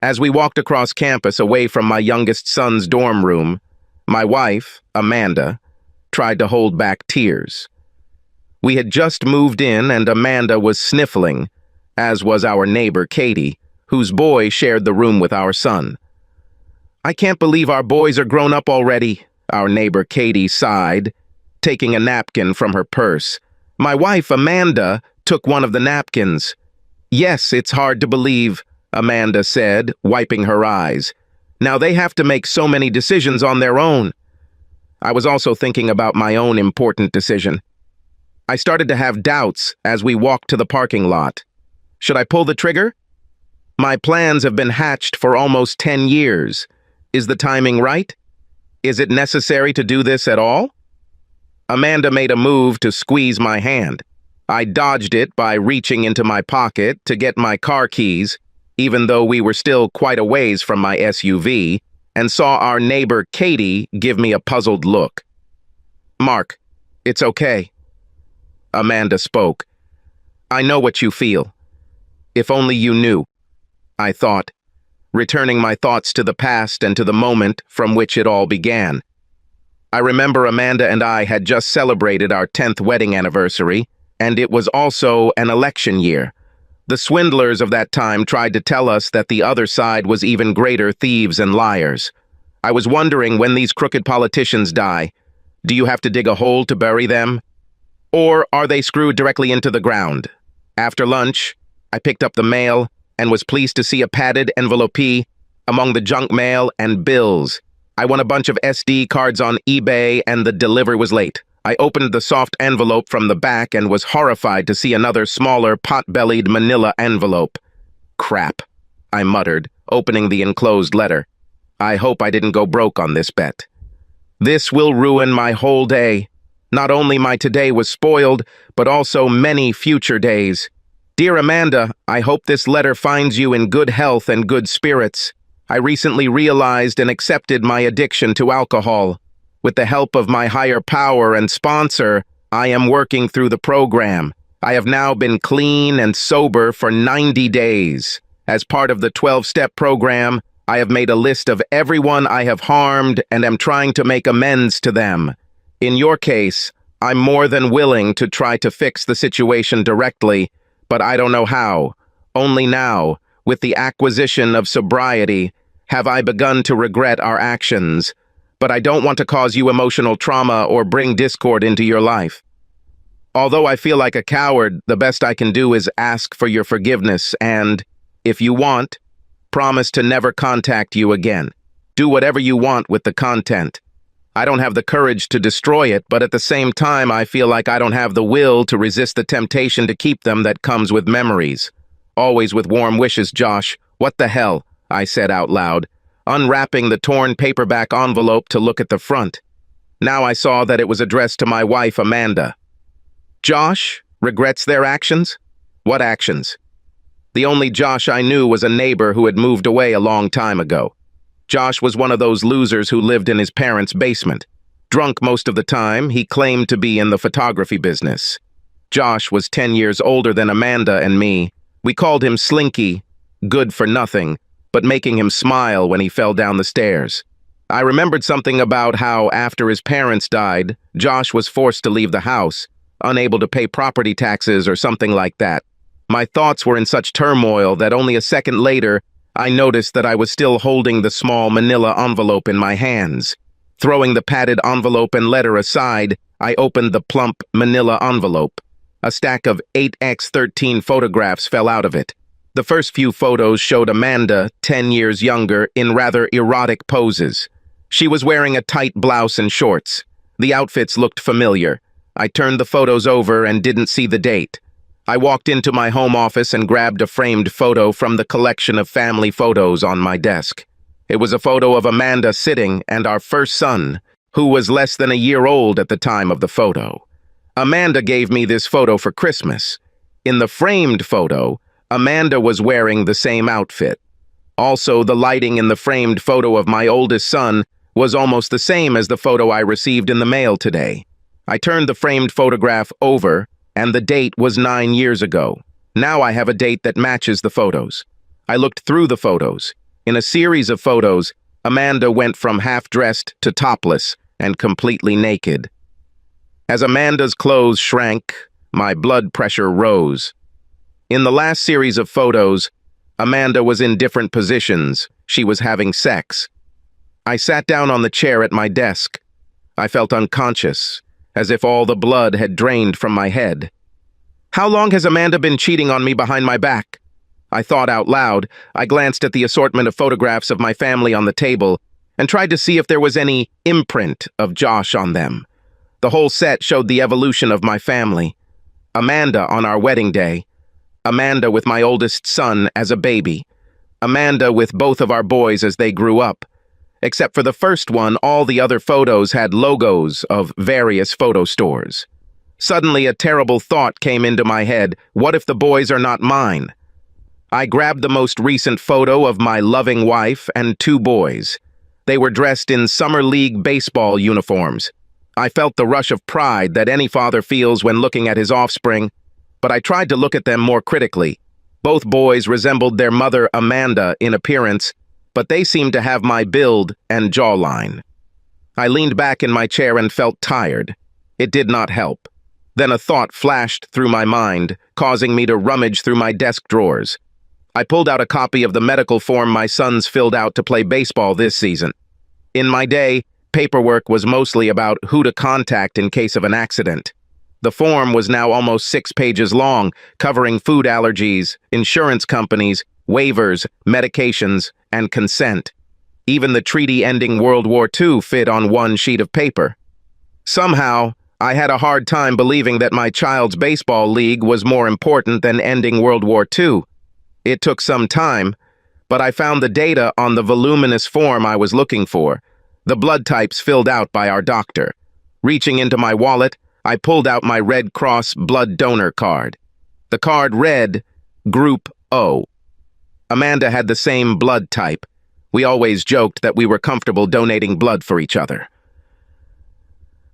As we walked across campus away from my youngest son's dorm room, my wife, Amanda, tried to hold back tears. We had just moved in and Amanda was sniffling, as was our neighbor Katie, whose boy shared the room with our son. "I can't believe our boys are grown up already," our neighbor Katie sighed, taking a napkin from her purse. My wife, Amanda, took one of the napkins. "Yes, it's hard to believe," Amanda said, wiping her eyes. "Now they have to make so many decisions on their own." I was also thinking about my own important decision. I started to have doubts as we walked to the parking lot. Should I pull the trigger? My plans have been hatched for almost 10 years. Is the timing right? Is it necessary to do this at all? Amanda made a move to squeeze my hand. I dodged it by reaching into my pocket to get my car keys, even though we were still quite a ways from my SUV, and saw our neighbor Katie give me a puzzled look. "Mark, it's okay." Amanda spoke. "I know what you feel. If only you knew," I thought, returning my thoughts to the past and to the moment from which it all began. I remember Amanda and I had just celebrated our 10th wedding anniversary, and it was also an election year. The swindlers of that time tried to tell us that the other side was even greater thieves and liars. I was wondering, when these crooked politicians die, do you have to dig a hole to bury them? Or are they screwed directly into the ground? After lunch, I picked up the mail and was pleased to see a padded envelope among the junk mail and bills. I won a bunch of SD cards on eBay and the delivery was late. I opened the soft envelope from the back and was horrified to see another smaller, pot-bellied manila envelope. "Crap," I muttered, opening the enclosed letter. I hope I didn't go broke on this bet. This will ruin my whole day. Not only my today was spoiled, but also many future days. Dear Amanda, I hope this letter finds you in good health and good spirits. I recently realized and accepted my addiction to alcohol. With the help of my higher power and sponsor, I am working through the program. I have now been clean and sober for 90 days. As part of the 12-step program, I have made a list of everyone I have harmed and am trying to make amends to them. In your case, I'm more than willing to try to fix the situation directly, but I don't know how. Only now, with the acquisition of sobriety, have I begun to regret our actions. But I don't want to cause you emotional trauma or bring discord into your life. Although I feel like a coward, the best I can do is ask for your forgiveness and, if you want, promise to never contact you again. Do whatever you want with the content. I don't have the courage to destroy it, but at the same time I feel like I don't have the will to resist the temptation to keep them that comes with memories. Always with warm wishes, Josh. What the hell? I said out loud, unwrapping the torn paperback envelope to look at the front. Now I saw that it was addressed to my wife, Amanda. Josh regrets their actions? What actions? The only Josh I knew was a neighbor who had moved away a long time ago. Josh was one of those losers who lived in his parents' basement. Drunk most of the time, he claimed to be in the photography business. Josh was 10 years older than Amanda and me. We called him Slinky, good for nothing, but making him smile when he fell down the stairs. I remembered something about how, after his parents died, Josh was forced to leave the house, unable to pay property taxes or something like that. My thoughts were in such turmoil that only a second later, I noticed that I was still holding the small manila envelope in my hands. Throwing the padded envelope and letter aside, I opened the plump manila envelope. A stack of 8x13 photographs fell out of it. The first few photos showed Amanda, 10 years younger, in rather erotic poses. She was wearing a tight blouse and shorts. The outfits looked familiar. I turned the photos over and didn't see the date. I walked into my home office and grabbed a framed photo from the collection of family photos on my desk. It was a photo of Amanda sitting and our first son, who was less than a year old at the time of the photo. Amanda gave me this photo for Christmas. In the framed photo, Amanda was wearing the same outfit. Also, the lighting in the framed photo of my oldest son was almost the same as the photo I received in the mail today. I turned the framed photograph over, and the date was 9 years ago. Now I have a date that matches the photos. I looked through the photos. In a series of photos, Amanda went from half-dressed to topless and completely naked. As Amanda's clothes shrank, my blood pressure rose. In the last series of photos, Amanda was in different positions. She was having sex. I sat down on the chair at my desk. I felt unconscious, as if all the blood had drained from my head. How long has Amanda been cheating on me behind my back? I thought out loud. I glanced at the assortment of photographs of my family on the table and tried to see if there was any imprint of Josh on them. The whole set showed the evolution of my family. Amanda on our wedding day. Amanda with my oldest son as a baby. Amanda with both of our boys as they grew up. Except for the first one, all the other photos had logos of various photo stores. Suddenly, a terrible thought came into my head. What if the boys are not mine? I grabbed the most recent photo of my loving wife and 2 boys. They were dressed in summer league baseball uniforms. I felt the rush of pride that any father feels when looking at his offspring, but I tried to look at them more critically. Both boys resembled their mother Amanda in appearance, but they seemed to have my build and jawline. I leaned back in my chair and felt tired. It did not help. Then a thought flashed through my mind, causing me to rummage through my desk drawers. I pulled out a copy of the medical form my sons filled out to play baseball this season. In my day, paperwork was mostly about who to contact in case of an accident. The form was now almost 6 pages long, covering food allergies, insurance companies, waivers, medications, and consent. Even the treaty ending World War II fit on one sheet of paper. Somehow, I had a hard time believing that my child's baseball league was more important than ending World War II. It took some time, but I found the data on the voluminous form I was looking for, the blood types filled out by our doctor. Reaching into my wallet, I pulled out my Red Cross blood donor card. The card read, Group O. Amanda had the same blood type. We always joked that we were comfortable donating blood for each other.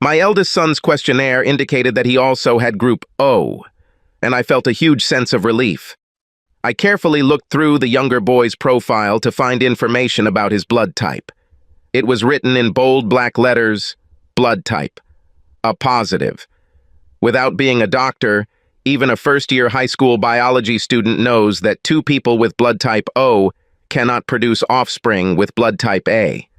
My eldest son's questionnaire indicated that he also had Group O, and I felt a huge sense of relief. I carefully looked through the younger boy's profile to find information about his blood type. It was written in bold black letters, blood type, a positive. Without being a doctor, even a first-year high school biology student knows that 2 people with blood type O cannot produce offspring with blood type A.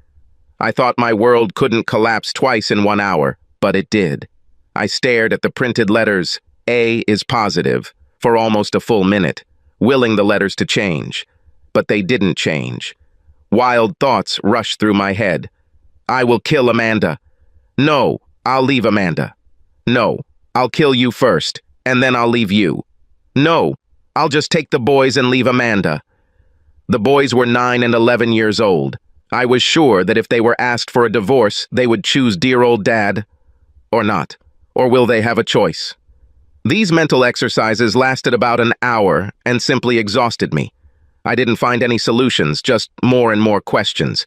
I thought my world couldn't collapse twice in 1 hour, but it did. I stared at the printed letters, A is positive, for almost a full minute, willing the letters to change. But they didn't change. Wild thoughts rushed through my head. I will kill Amanda. No, I'll leave Amanda. No, I'll kill you first, and then I'll leave you. No, I'll just take the boys and leave Amanda. The boys were 9 and 11 years old. I was sure that if they were asked for a divorce, they would choose dear old dad, or not. Or will they have a choice? These mental exercises lasted about an hour and simply exhausted me. I didn't find any solutions, just more and more questions.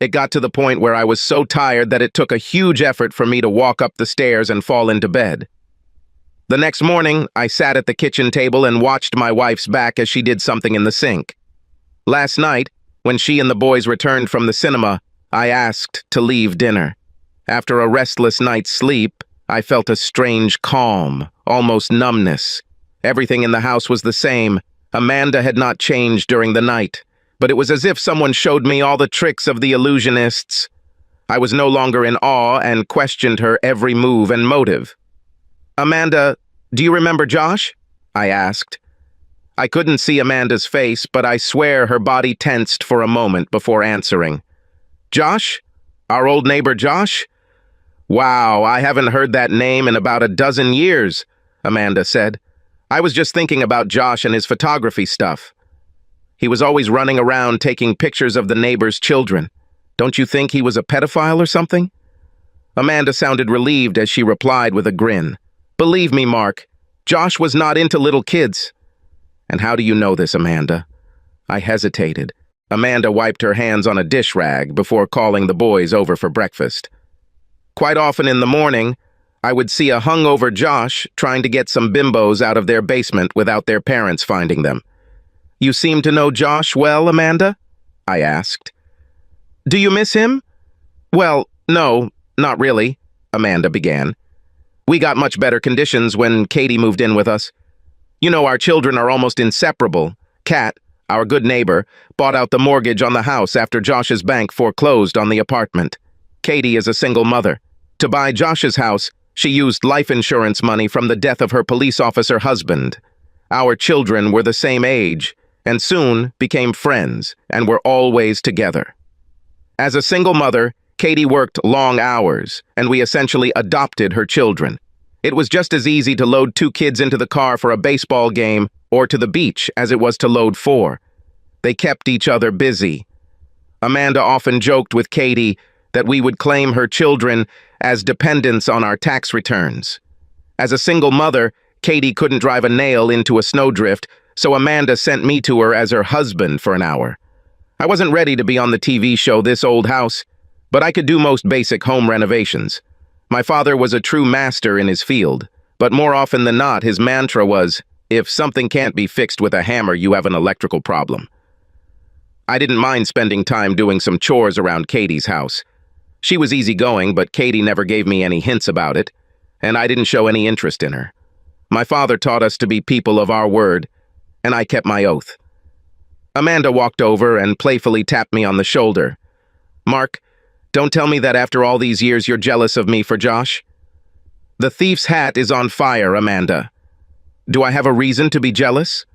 It got to the point where I was so tired that it took a huge effort for me to walk up the stairs and fall into bed. The next morning, I sat at the kitchen table and watched my wife's back as she did something in the sink. Last night, when she and the boys returned from the cinema, I asked to leave dinner. After a restless night's sleep, I felt a strange calm, almost numbness. Everything in the house was the same. Amanda had not changed during the night, but it was as if someone showed me all the tricks of the illusionists. I was no longer in awe and questioned her every move and motive. Amanda, do you remember Josh? I asked. I couldn't see Amanda's face, but I swear her body tensed for a moment before answering. Josh? Our old neighbor Josh? Wow, I haven't heard that name in about a dozen years, Amanda said. I was just thinking about Josh and his photography stuff. He was always running around taking pictures of the neighbor's children. Don't you think he was a pedophile or something? Amanda sounded relieved as she replied with a grin. Believe me, Mark, Josh was not into little kids. And how do you know this, Amanda? I hesitated. Amanda wiped her hands on a dish rag before calling the boys over for breakfast. Quite often in the morning, I would see a hungover Josh trying to get some bimbos out of their basement without their parents finding them. You seem to know Josh well, Amanda? I asked. Do you miss him? Well, no, not really, Amanda began. We got much better conditions when Katie moved in with us. You know, our children are almost inseparable. Kat, our good neighbor, bought out the mortgage on the house after Josh's bank foreclosed on the apartment. Katie is a single mother. To buy Josh's house, she used life insurance money from the death of her police officer husband. Our children were the same age, and soon became friends, and were always together. As a single mother, Katie worked long hours, and we essentially adopted her children. It was just as easy to load 2 kids into the car for a baseball game or to the beach as it was to load 4. They kept each other busy. Amanda often joked with Katie that we would claim her children as dependents on our tax returns. As a single mother, Katie couldn't drive a nail into a snowdrift, so Amanda sent me to her as her husband for an hour. I wasn't ready to be on the TV show This Old House, but I could do most basic home renovations. My father was a true master in his field, but more often than not, his mantra was, if something can't be fixed with a hammer, you have an electrical problem. I didn't mind spending time doing some chores around Katie's house. She was easygoing, but Katie never gave me any hints about it, and I didn't show any interest in her. My father taught us to be people of our word, and I kept my oath. Amanda walked over and playfully tapped me on the shoulder. Mark, don't tell me that after all these years you're jealous of me for Josh. The thief's hat is on fire, Amanda. Do I have a reason to be jealous?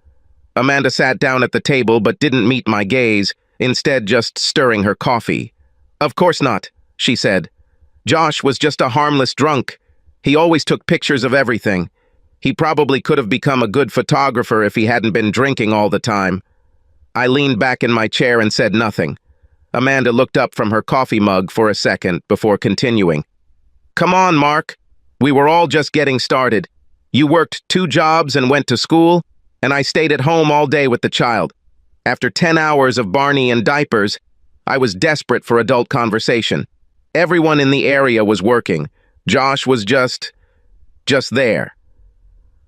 Amanda sat down at the table but didn't meet my gaze, instead just stirring her coffee. Of course not, she said. Josh was just a harmless drunk. He always took pictures of everything. He probably could have become a good photographer if he hadn't been drinking all the time. I leaned back in my chair and said nothing. Amanda looked up from her coffee mug for a second before continuing. Come on, Mark. We were all just getting started. You worked 2 jobs and went to school, and I stayed at home all day with the child. After 10 hours of Barney in diapers, I was desperate for adult conversation. Everyone in the area was working. Josh was just there.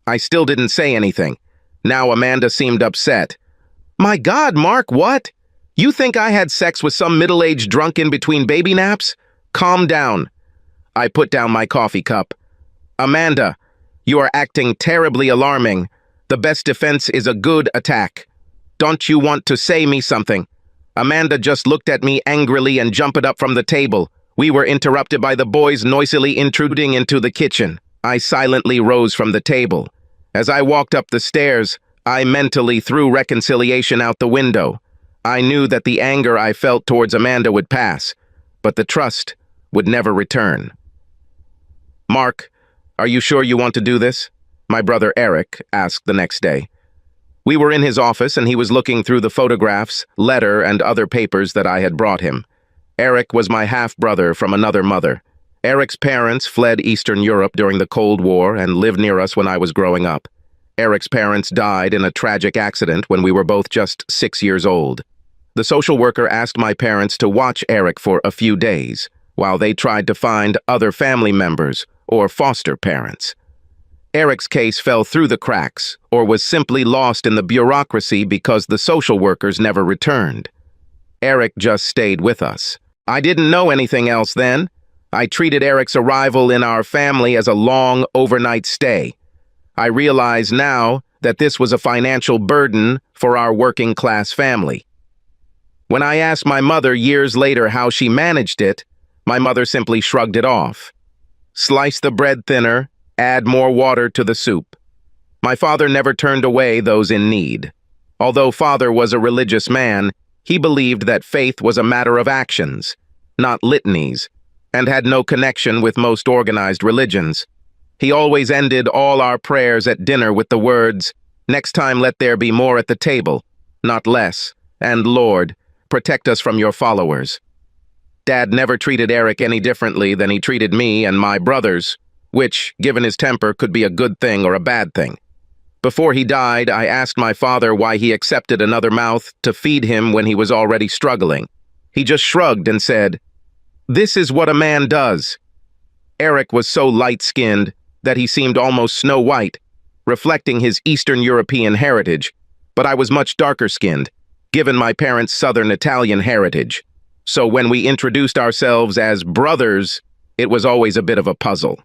I still didn't say anything. Now Amanda seemed upset. My God, Mark, what? You think I had sex with some middle-aged drunk in between baby naps? Calm down. I put down my coffee cup. Amanda, you are acting terribly alarming. The best defense is a good attack. Don't you want to say me something? Amanda just looked at me angrily and jumped up from the table. We were interrupted by the boys noisily intruding into the kitchen. I silently rose from the table. As I walked up the stairs, I mentally threw reconciliation out the window. I knew that the anger I felt towards Amanda would pass, but the trust would never return. Mark, are you sure you want to do this? My brother Eric asked the next day. We were in his office and he was looking through the photographs, letter, and other papers that I had brought him. Eric was my half-brother from another mother. Eric's parents fled Eastern Europe during the Cold War and lived near us when I was growing up. Eric's parents died in a tragic accident when we were both just 6 years old. The social worker asked my parents to watch Eric for a few days, while they tried to find other family members or foster parents. Eric's case fell through the cracks, or was simply lost in the bureaucracy because the social workers never returned. Eric just stayed with us. I didn't know anything else then. I treated Eric's arrival in our family as a long overnight stay. I realize now that this was a financial burden for our working-class family. When I asked my mother years later how she managed it, my mother simply shrugged it off. Slice the bread thinner, add more water to the soup. My father never turned away those in need. Although father was a religious man, he believed that faith was a matter of actions, not litanies, and had no connection with most organized religions. He always ended all our prayers at dinner with the words, "Next time let there be more at the table, not less, and Lord, protect us from your followers." Dad never treated Eric any differently than he treated me and my brothers, which, given his temper, could be a good thing or a bad thing. Before he died, I asked my father why he accepted another mouth to feed him when he was already struggling. He just shrugged and said, "This is what a man does." Eric was so light-skinned that he seemed almost Snow White, reflecting his Eastern European heritage, but I was much darker-skinned. given my parents' Southern Italian heritage. So when we introduced ourselves as brothers, it was always a bit of a puzzle.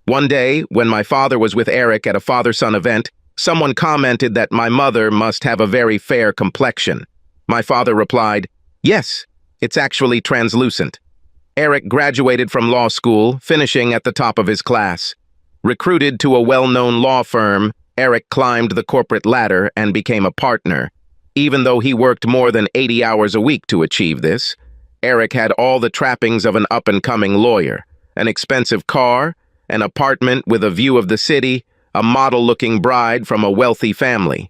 One day, when my father was with Eric at a father-son event, someone commented that my mother must have a very fair complexion. My father replied, "Yes, it's actually translucent." Eric graduated from law school, finishing at the top of his class. Recruited to a well-known law firm, Eric climbed the corporate ladder and became a partner. Even though he worked more than 80 hours a week to achieve this, Eric had all the trappings of an up-and-coming lawyer: an expensive car, an apartment with a view of the city, a model-looking bride from a wealthy family.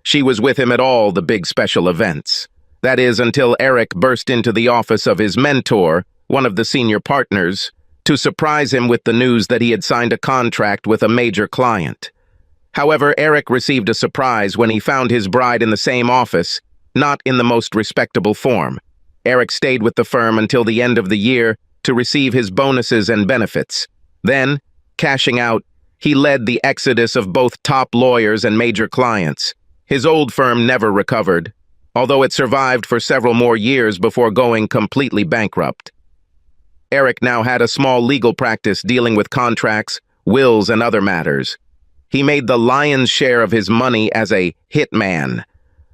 She was with him at all the big special events. That is, until Eric burst into the office of his mentor, one of the senior partners, to surprise him with the news that he had signed a contract with a major client. However, Eric received a surprise when he found his bride in the same office, not in the most respectable form. Eric stayed with the firm until the end of the year to receive his bonuses and benefits. Then, cashing out, he led the exodus of both top lawyers and major clients. His old firm never recovered, although it survived for several more years before going completely bankrupt. Eric now had a small legal practice dealing with contracts, wills, and other matters. He made the lion's share of his money as a hitman,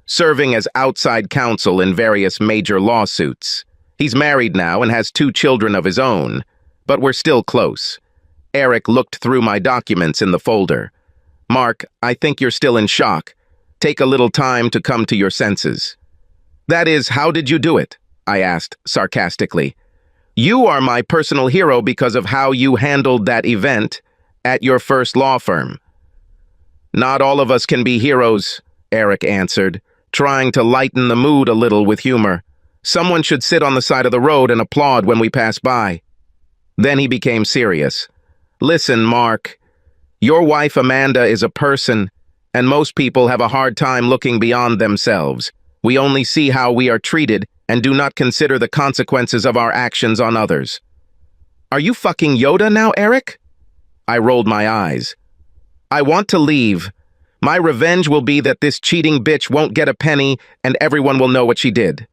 serving as outside counsel in various major lawsuits. He's married now and has 2 children of his own, but we're still close. Eric looked through my documents in the folder. "Mark, I think you're still in shock. Take a little time to come to your senses." "That is, how did you do it?" I asked sarcastically. "You are my personal hero because of how you handled that event at your first law firm." "Not all of us can be heroes," Eric answered, trying to lighten the mood a little with humor. "Someone should sit on the side of the road and applaud when we pass by." Then he became serious. "Listen, Mark, your wife Amanda is a person, and most people have a hard time looking beyond themselves. We only see how we are treated and do not consider the consequences of our actions on others." "Are you fucking Yoda now, Eric?" I rolled my eyes. "I want to leave. My revenge will be that this cheating bitch won't get a penny and everyone will know what she did.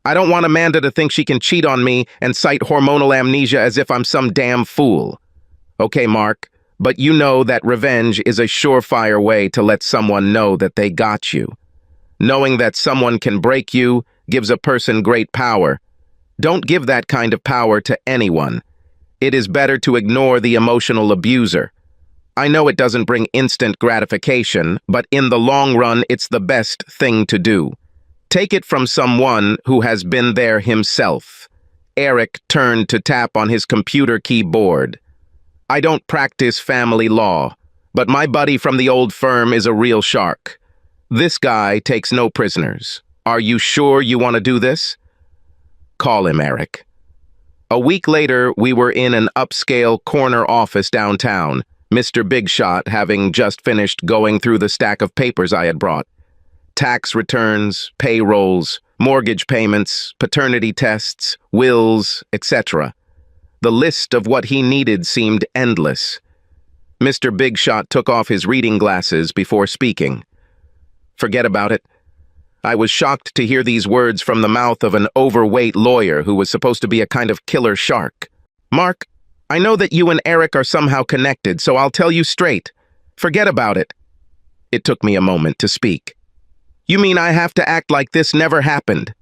I don't want Amanda to think she can cheat on me and cite hormonal amnesia as if I'm some damn fool." "Okay, Mark, but you know that revenge is a surefire way to let someone know that they got you. Knowing that someone can break you gives a person great power. Don't give that kind of power to anyone. It is better to ignore the emotional abuser. I know it doesn't bring instant gratification, but in the long run, it's the best thing to do. Take it from someone who has been there himself." Eric turned to tap on his computer keyboard. "I don't practice family law, but my buddy from the old firm is a real shark. This guy takes no prisoners. Are you sure you want to do this?" "Call him, Eric." A week later, we were in an upscale corner office downtown, Mr. Big Shot having just finished going through the stack of papers I had brought. Tax returns, payrolls, mortgage payments, paternity tests, wills, etc. The list of what he needed seemed endless. Mr. Big Shot took off his reading glasses before speaking. "Forget about it." I was shocked to hear these words from the mouth of an overweight lawyer who was supposed to be a kind of killer shark. "Mark, I know that you and Eric are somehow connected, so I'll tell you straight. Forget about it." It took me a moment to speak. "You mean I have to act like this never happened?"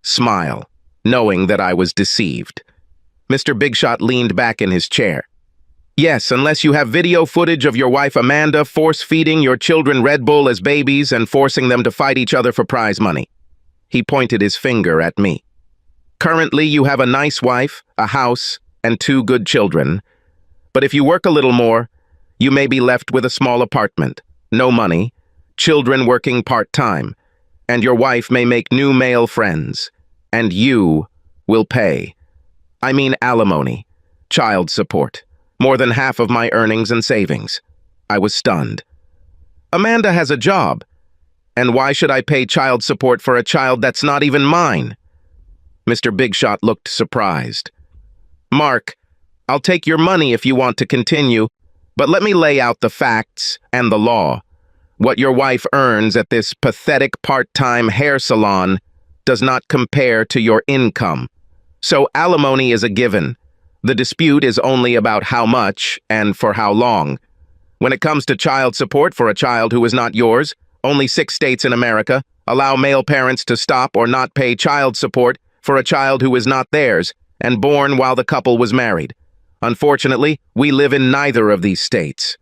Smile, knowing that I was deceived. Mr. Big Shot leaned back in his chair. "Yes, unless you have video footage of your wife Amanda force-feeding your children Red Bull as babies and forcing them to fight each other for prize money." He pointed his finger at me. "Currently, you have a nice wife, a house, and 2 good children. But if you work a little more, you may be left with a small apartment, no money, children working part-time, and your wife may make new male friends, and you will pay. I mean alimony, child support, more than half of my earnings and savings." I was stunned. "Amanda has a job, and why should I pay child support for a child that's not even mine?" Mr. Big Shot looked surprised. "Mark, I'll take your money if you want to continue, but let me lay out the facts and the law. What your wife earns at this pathetic part-time hair salon does not compare to your income. So alimony is a given. The dispute is only about how much and for how long. When it comes to child support for a child who is not yours, only 6 states in America allow male parents to stop or not pay child support for a child who is not theirs and born while the couple was married. Unfortunately, we live in neither of these states.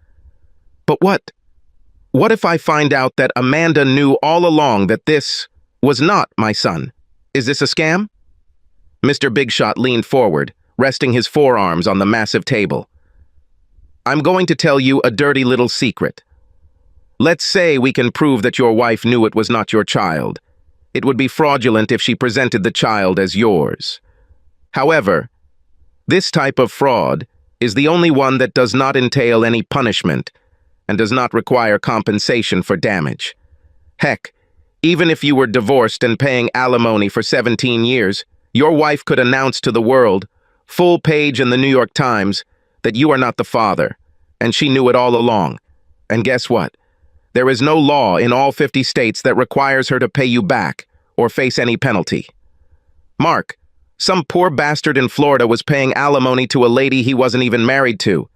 But what if I find out that Amanda knew all along that this was not my son? Is this a scam? Mr. Big Shot leaned forward, resting his forearms on the massive table. I'm going to tell you a dirty little secret. Let's say we can prove that your wife knew it was not your child. It would be fraudulent if she presented the child as yours. However, this type of fraud is the only one that does not entail any punishment and does not require compensation for damage. Heck, even if you were divorced and paying alimony for 17 years, your wife could announce to the world, full page in the New York Times, that you are not the father, and she knew it all along. And guess what? There is no law in all 50 states that requires her to pay you back or face any penalty. Mark, some poor bastard in Florida was paying alimony to a lady he wasn't even married to.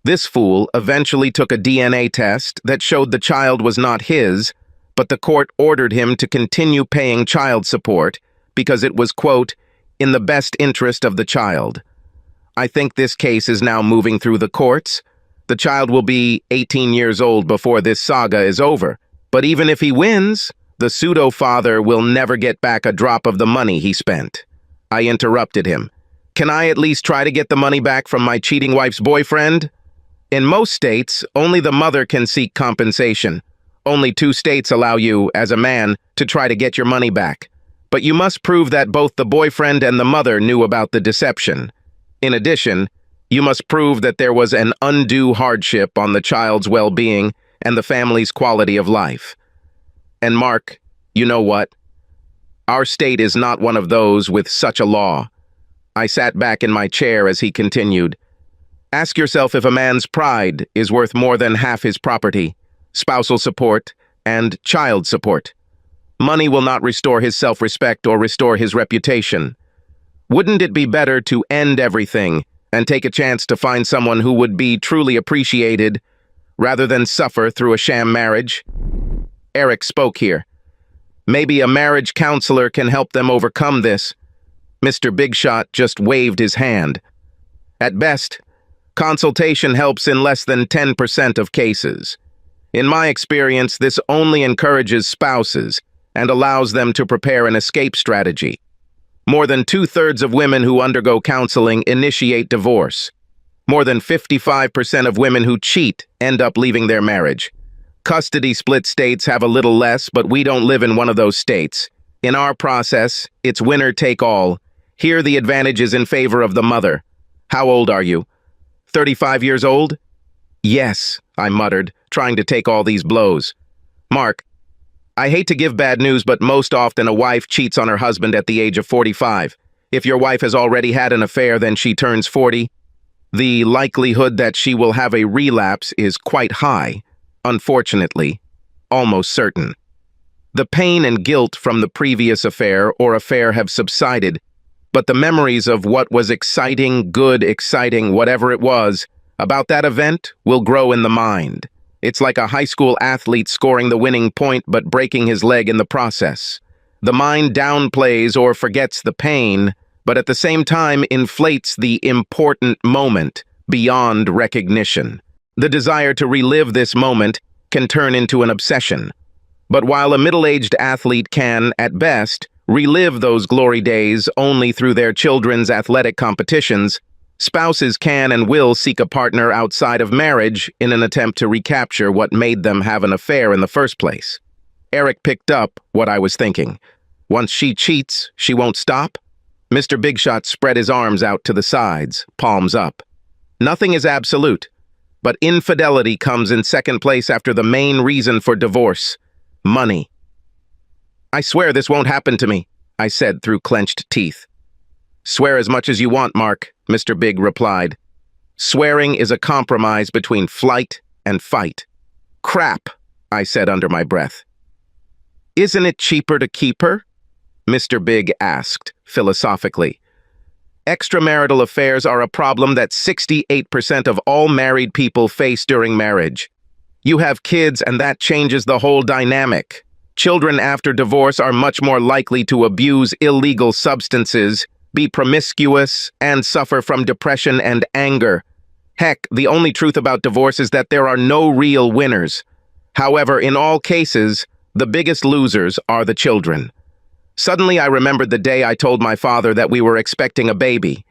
This fool eventually took a DNA test that showed the child was not his, but the court ordered him to continue paying child support because it was, quote, in the best interest of the child. I think this case is now moving through the courts. The child will be 18 years old before this saga is over. But even if he wins, the pseudo-father will never get back a drop of the money he spent. I interrupted him. Can I at least try to get the money back from my cheating wife's boyfriend? In most states, only the mother can seek compensation. Only 2 states allow you, as a man, to try to get your money back. But you must prove that both the boyfriend and the mother knew about the deception. In addition, you must prove that there was an undue hardship on the child's well-being and the family's quality of life. And Mark, you know what? Our state is not one of those with such a law. I sat back in my chair as he continued. Ask yourself if a man's pride is worth more than half his property, spousal support, and child support. Money will not restore his self-respect or restore his reputation. Wouldn't it be better to end everything and take a chance to find someone who would be truly appreciated rather than suffer through a sham marriage? Eric spoke here. Maybe a marriage counselor can help them overcome this. Mr. Big Shot just waved his hand. At best, consultation helps in less than 10% of cases. In my experience, this only encourages spouses and allows them to prepare an escape strategy. More than 2/3 of women who undergo counseling initiate divorce. More than 55% of women who cheat end up leaving their marriage. Custody split states have a little less, but we don't live in one of those states. In our process, it's winner take all. Here the advantage is in favor of the mother. How old are you? 35 years old? Yes, I muttered, trying to take all these blows. Mark, I hate to give bad news, but most often a wife cheats on her husband at the age of 45. If your wife has already had an affair, then she turns 40. The likelihood that she will have a relapse is quite high. Unfortunately, almost certain. The pain and guilt from the previous affair or affair have subsided, but the memories of what was exciting, whatever it was, about that event will grow in the mind. It's like a high school athlete scoring the winning point but breaking his leg in the process. The mind downplays or forgets the pain, but at the same time inflates the important moment beyond recognition. The desire to relive this moment can turn into an obsession. But while a middle-aged athlete can, at best, relive those glory days only through their children's athletic competitions, spouses can and will seek a partner outside of marriage in an attempt to recapture what made them have an affair in the first place. Eric picked up what I was thinking. Once she cheats, she won't stop? Mr. Big Shot spread his arms out to the sides, palms up. Nothing is absolute, but infidelity comes in second place after the main reason for divorce: money. I swear this won't happen to me, I said through clenched teeth. Swear as much as you want, Mark, Mr. Big replied. Swearing is a compromise between flight and fight. Crap, I said under my breath. Isn't it cheaper to keep her? Mr. Big asked, philosophically. Extramarital affairs are a problem that 68% of all married people face during marriage. You have kids and that changes the whole dynamic. Children after divorce are much more likely to abuse illegal substances, be promiscuous, and suffer from depression and anger. Heck, the only truth about divorce is that there are no real winners. However, in all cases, the biggest losers are the children. Suddenly, I remembered the day I told my father that we were expecting a baby.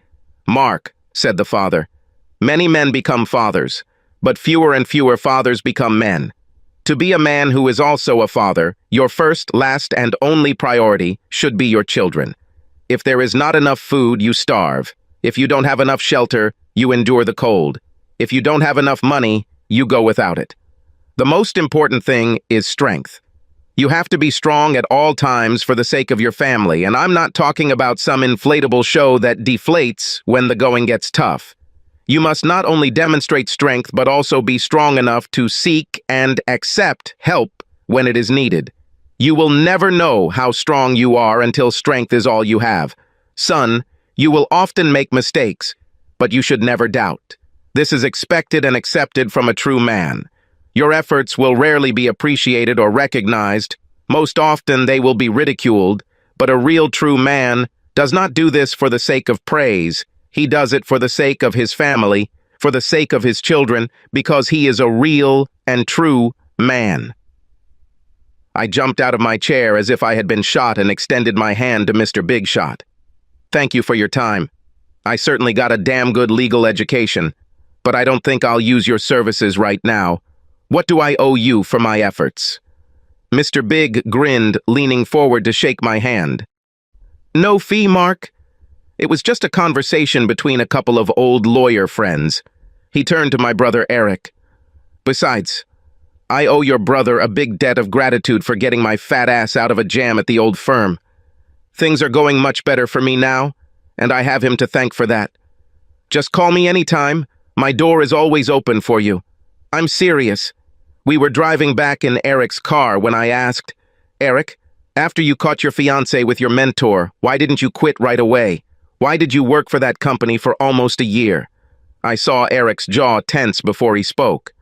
Mark, said the father, many men become fathers, but fewer and fewer fathers become men. To be a man who is also a father, your first, last, and only priority should be your children. If there is not enough food, you starve. If you don't have enough shelter, you endure the cold. If you don't have enough money, you go without it. The most important thing is strength. You have to be strong at all times for the sake of your family, and I'm not talking about some inflatable show that deflates when the going gets tough. You must not only demonstrate strength, but also be strong enough to seek and accept help when it is needed. You will never know how strong you are until strength is all you have. Son, you will often make mistakes, but you should never doubt. This is expected and accepted from a true man. Your efforts will rarely be appreciated or recognized. Most often they will be ridiculed, but a real true man does not do this for the sake of praise. He does it for the sake of his family, for the sake of his children, because he is a real and true man. I jumped out of my chair as if I had been shot and extended my hand to Mr. Big Shot. Thank you for your time. I certainly got a damn good legal education, but I don't think I'll use your services right now. What do I owe you for my efforts? Mr. Big grinned, leaning forward to shake my hand. No fee, Mark. It was just a conversation between a couple of old lawyer friends. He turned to my brother Eric. Besides, I owe your brother a big debt of gratitude for getting my fat ass out of a jam at the old firm. Things are going much better for me now, and I have him to thank for that. Just call me anytime. My door is always open for you. I'm serious. We were driving back in Eric's car when I asked, Eric, after you caught your fiancé with your mentor, why didn't you quit right away? Why did you work for that company for almost a year? I saw Eric's jaw tense before he spoke.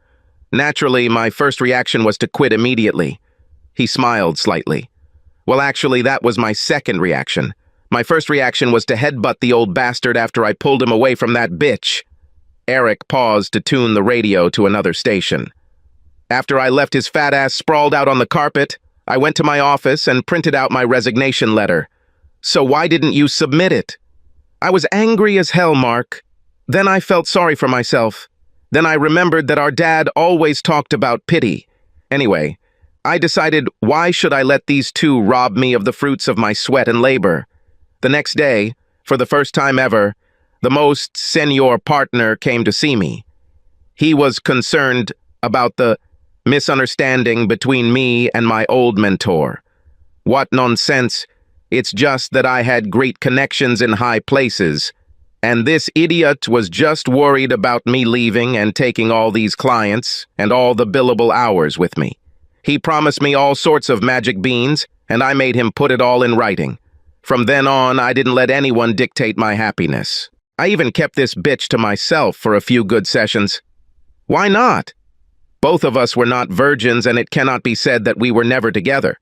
Naturally, my first reaction was to quit immediately. He smiled slightly. Well, actually, that was my second reaction. My first reaction was to headbutt the old bastard after I pulled him away from that bitch. Eric paused to tune the radio to another station. After I left his fat ass sprawled out on the carpet, I went to my office and printed out my resignation letter. So why didn't you submit it? I was angry as hell, Mark. Then I felt sorry for myself. Then I remembered that our dad always talked about pity. Anyway, I decided, why should I let these two rob me of the fruits of my sweat and labor? The next day, for the first time ever, the most senior partner came to see me. He was concerned about the misunderstanding between me and my old mentor. What nonsense. It's just that I had great connections in high places, and this idiot was just worried about me leaving and taking all these clients and all the billable hours with me. He promised me all sorts of magic beans, and I made him put it all in writing. From then on, I didn't let anyone dictate my happiness. I even kept this bitch to myself for a few good sessions. Why not? Both of us were not virgins, and it cannot be said that we were never together.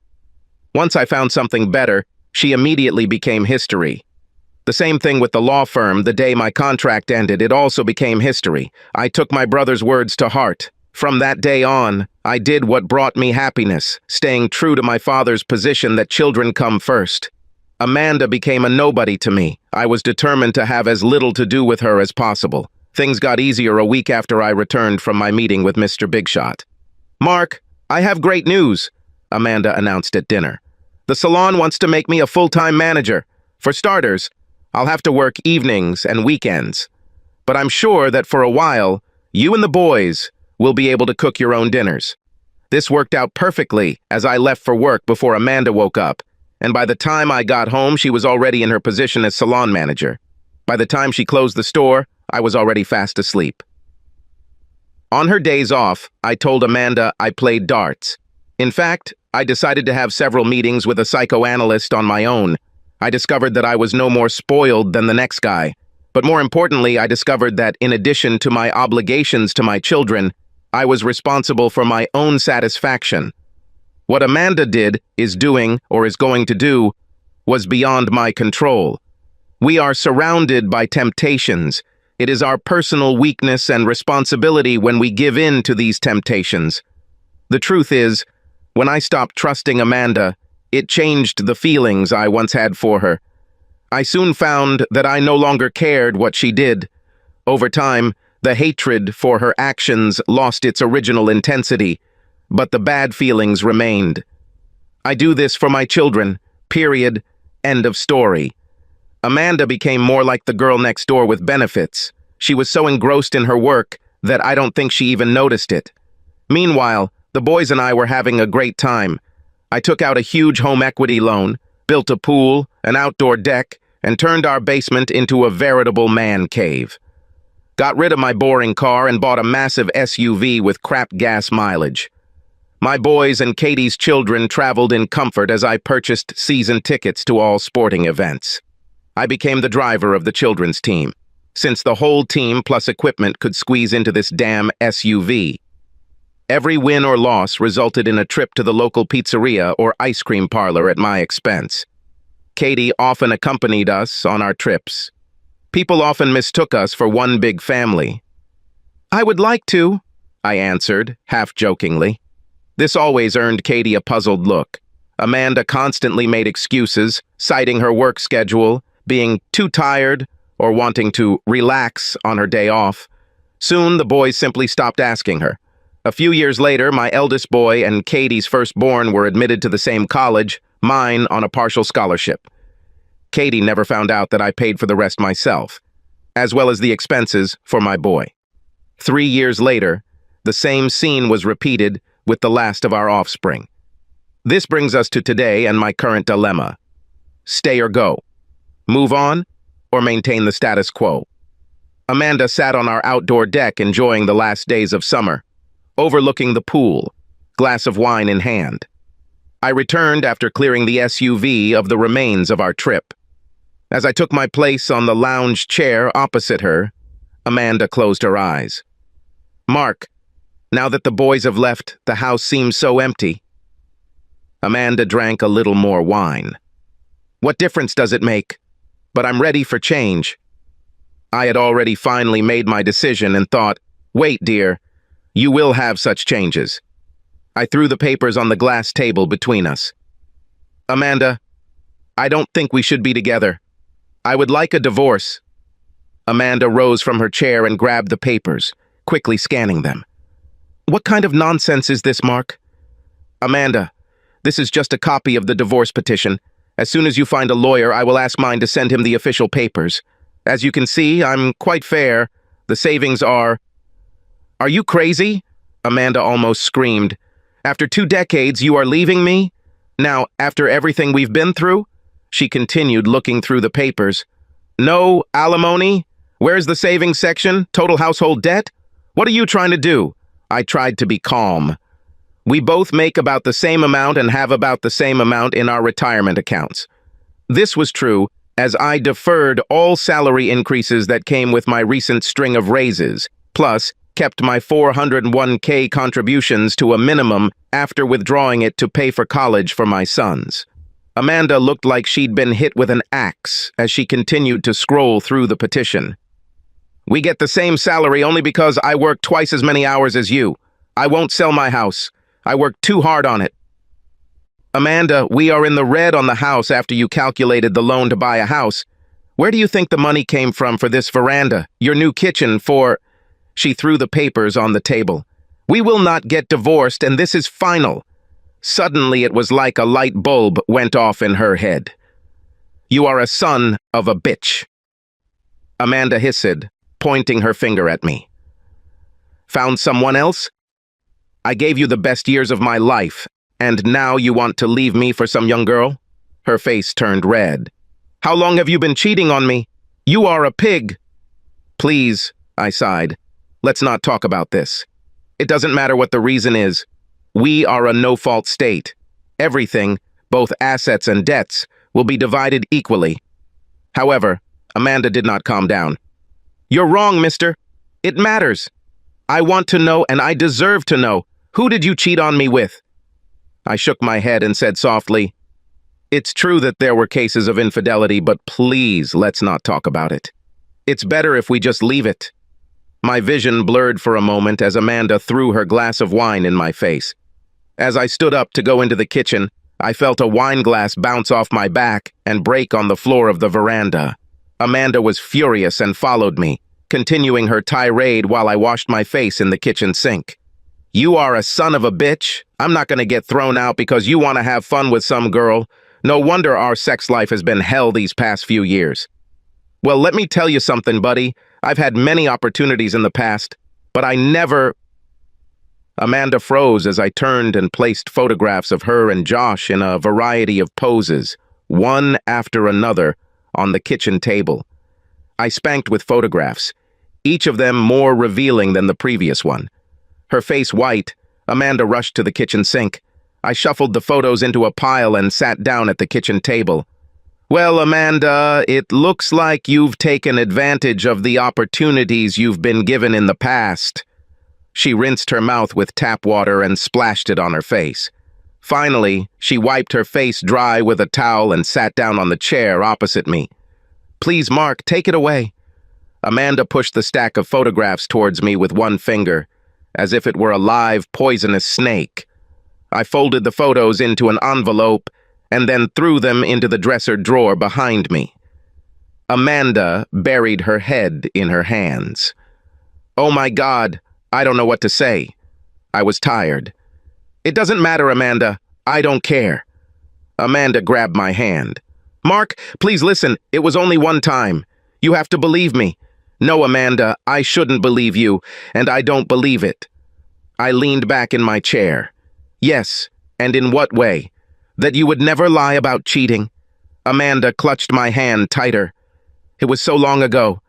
Once I found something better, she immediately became history. The same thing with the law firm. The day my contract ended, it also became history. I took my brother's words to heart. From that day on, I did what brought me happiness, staying true to my father's position that children come first. Amanda became a nobody to me. I was determined to have as little to do with her as possible. Things got easier a week after I returned from my meeting with Mr. Big Shot. Mark, I have great news, Amanda announced at dinner. The salon wants to make me a full-time manager. For starters, I'll have to work evenings and weekends. But I'm sure that for a while, you and the boys will be able to cook your own dinners. This worked out perfectly as I left for work before Amanda woke up, and by the time I got home, she was already in her position as salon manager. By the time she closed the store, I was already fast asleep. On her days off, I told Amanda I played darts. In fact, I decided to have several meetings with a psychoanalyst on my own. I discovered that I was no more spoiled than the next guy. But more importantly, I discovered that in addition to my obligations to my children, I was responsible for my own satisfaction. What Amanda did, is doing, or is going to do, was beyond my control. We are surrounded by temptations. It is our personal weakness and responsibility when we give in to these temptations. The truth is, when I stopped trusting Amanda, it changed the feelings I once had for her. I soon found that I no longer cared what she did. Over time, the hatred for her actions lost its original intensity, but the bad feelings remained. I do this for my children, period, end of story. Amanda became more like the girl next door with benefits. She was so engrossed in her work that I don't think she even noticed it. Meanwhile, the boys and I were having a great time. I took out a huge home equity loan, built a pool, an outdoor deck, and turned our basement into a veritable man cave. Got rid of my boring car and bought a massive SUV with crap gas mileage. My boys and Katie's children traveled in comfort as I purchased season tickets to all sporting events. I became the driver of the children's team, since the whole team plus equipment could squeeze into this damn SUV. Every win or loss resulted in a trip to the local pizzeria or ice cream parlor at my expense. Katie often accompanied us on our trips. People often mistook us for one big family. "I would like to," I answered, half-jokingly. This always earned Katie a puzzled look. Amanda constantly made excuses, citing her work schedule, being too tired, or wanting to relax on her day off. Soon, the boys simply stopped asking her. A few years later, my eldest boy and Katie's firstborn were admitted to the same college, mine on a partial scholarship. Katie never found out that I paid for the rest myself, as well as the expenses for my boy. 3 years later, the same scene was repeated with the last of our offspring. This brings us to today and my current dilemma. Stay or go? Move on, or maintain the status quo? Amanda sat on our outdoor deck enjoying the last days of summer, overlooking the pool, glass of wine in hand. I returned after clearing the SUV of the remains of our trip. As I took my place on the lounge chair opposite her, Amanda closed her eyes. "Mark, now that the boys have left, the house seems so empty." Amanda drank a little more wine. "What difference does it make? But I'm ready for change." I had already finally made my decision and thought, "Wait, dear. You will have such changes." I threw the papers on the glass table between us. "Amanda, I don't think we should be together. I would like a divorce." Amanda rose from her chair and grabbed the papers, quickly scanning them. "What kind of nonsense is this, Mark?" "Amanda, this is just a copy of the divorce petition. As soon as you find a lawyer, I will ask mine to send him the official papers. As you can see, I'm quite fair. The savings are—" "Are you crazy?" Amanda almost screamed. "After 2 decades, you are leaving me? Now, after everything we've been through?" She continued, looking through the papers. "No alimony? Where's the savings section? Total household debt? What are you trying to do?" I tried to be calm. "We both make about the same amount and have about the same amount in our retirement accounts." This was true, as I deferred all salary increases that came with my recent string of raises, plus kept my 401k contributions to a minimum after withdrawing it to pay for college for my sons. Amanda looked like she'd been hit with an axe as she continued to scroll through the petition. "We get the same salary only because I work twice as many hours as you. I won't sell my house. I worked too hard on it." "Amanda, we are in the red on the house after you calculated the loan to buy a house. Where do you think the money came from for this veranda, your new kitchen, for—" She threw the papers on the table. "We will not get divorced, and this is final." Suddenly, it was like a light bulb went off in her head. "You are a son of a bitch." Amanda hissed, pointing her finger at me. "Found someone else? I gave you the best years of my life, and now you want to leave me for some young girl?" Her face turned red. "How long have you been cheating on me? You are a pig." "Please," I sighed. "Let's not talk about this. It doesn't matter what the reason is. We are a no-fault state. Everything, both assets and debts, will be divided equally. However, Amanda did not calm down. You're wrong, mister. It matters. I want to know, and I deserve to know. Who did you cheat on me with? I shook my head and said softly, It's true that there were cases of infidelity, but please, let's not talk about it. It's better if we just leave it. My vision blurred for a moment as Amanda threw her glass of wine in my face. As I stood up to go into the kitchen, I felt a wine glass bounce off my back and break on the floor of the veranda. Amanda was furious and followed me, continuing her tirade while I washed my face in the kitchen sink. You are a son of a bitch. I'm not gonna get thrown out because you want to have fun with some girl. No wonder our sex life has been hell these past few years. Well, let me tell you something, buddy. I've had many opportunities in the past, but I never... Amanda froze as I turned and placed photographs of her and Josh in a variety of poses, one after another, on the kitchen table. I spanked with photographs, each of them more revealing than the previous one. Her face white, Amanda rushed to the kitchen sink. I shuffled the photos into a pile and sat down at the kitchen table. Well, Amanda, it looks like you've taken advantage of the opportunities you've been given in the past. She rinsed her mouth with tap water and splashed it on her face. Finally, she wiped her face dry with a towel and sat down on the chair opposite me. Please, Mark, take it away. Amanda pushed the stack of photographs towards me with one finger, as if it were a live, poisonous snake. I folded the photos into an envelope and then threw them into the dresser drawer behind me. Amanda buried her head in her hands. Oh my God, I don't know what to say. I was tired. It doesn't matter, Amanda. I don't care. Amanda grabbed my hand. Mark, please listen. It was only one time. You have to believe me. No, Amanda, I shouldn't believe you, and I don't believe it. I leaned back in my chair. Yes, and in what way? That you would never lie about cheating? Amanda clutched my hand tighter. It was so long ago.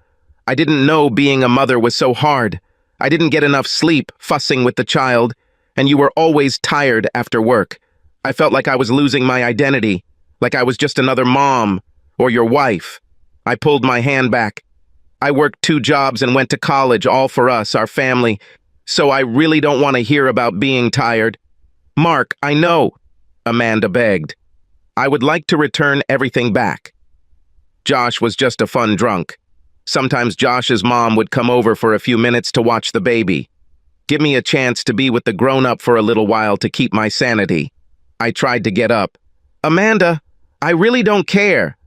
I didn't know being a mother was so hard. I didn't get enough sleep fussing with the child, and you were always tired after work. I felt like I was losing my identity, like I was just another mom or your wife. I pulled my hand back. I worked 2 jobs and went to college, all for us, our family, so I really don't want to hear about being tired. Mark, I know, Amanda begged. I would like to return everything back. Josh was just a fun drunk. Sometimes Josh's mom would come over for a few minutes to watch the baby. Give me a chance to be with the grown-up for a little while to keep my sanity. I tried to get up. Amanda, I really don't care.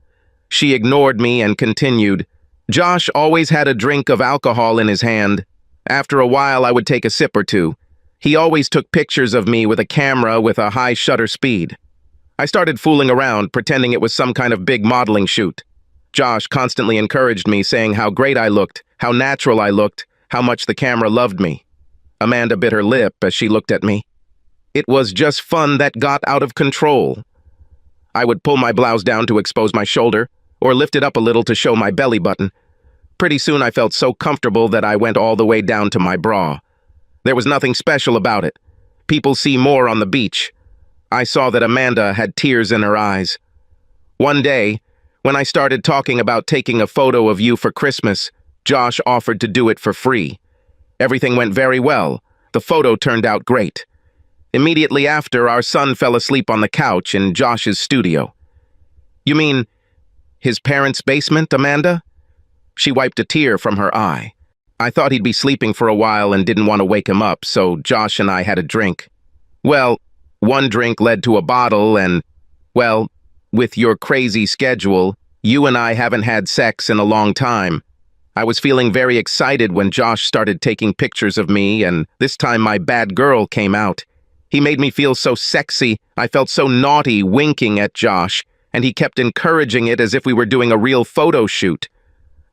She ignored me and continued. Josh always had a drink of alcohol in his hand. After a while, I would take a sip or two. He always took pictures of me with a camera with a high shutter speed. I started fooling around, pretending it was some kind of big modeling shoot. Josh constantly encouraged me, saying how great I looked, how natural I looked, how much the camera loved me. Amanda bit her lip as she looked at me. It was just fun that got out of control. I would pull my blouse down to expose my shoulder, or lift it up a little to show my belly button. Pretty soon I felt so comfortable that I went all the way down to my bra. There was nothing special about it. People see more on the beach. I saw that Amanda had tears in her eyes. One day, when I started talking about taking a photo of you for Christmas, Josh offered to do it for free. Everything went very well. The photo turned out great. Immediately after, our son fell asleep on the couch in Josh's studio. You mean his parents' basement, Amanda? She wiped a tear from her eye. I thought he'd be sleeping for a while and didn't want to wake him up, so Josh and I had a drink. Well, one drink led to a bottle and, well, with your crazy schedule, you and I haven't had sex in a long time. I was feeling very excited when Josh started taking pictures of me, and this time my bad girl came out. He made me feel so sexy, I felt so naughty winking at Josh, and he kept encouraging it as if we were doing a real photo shoot.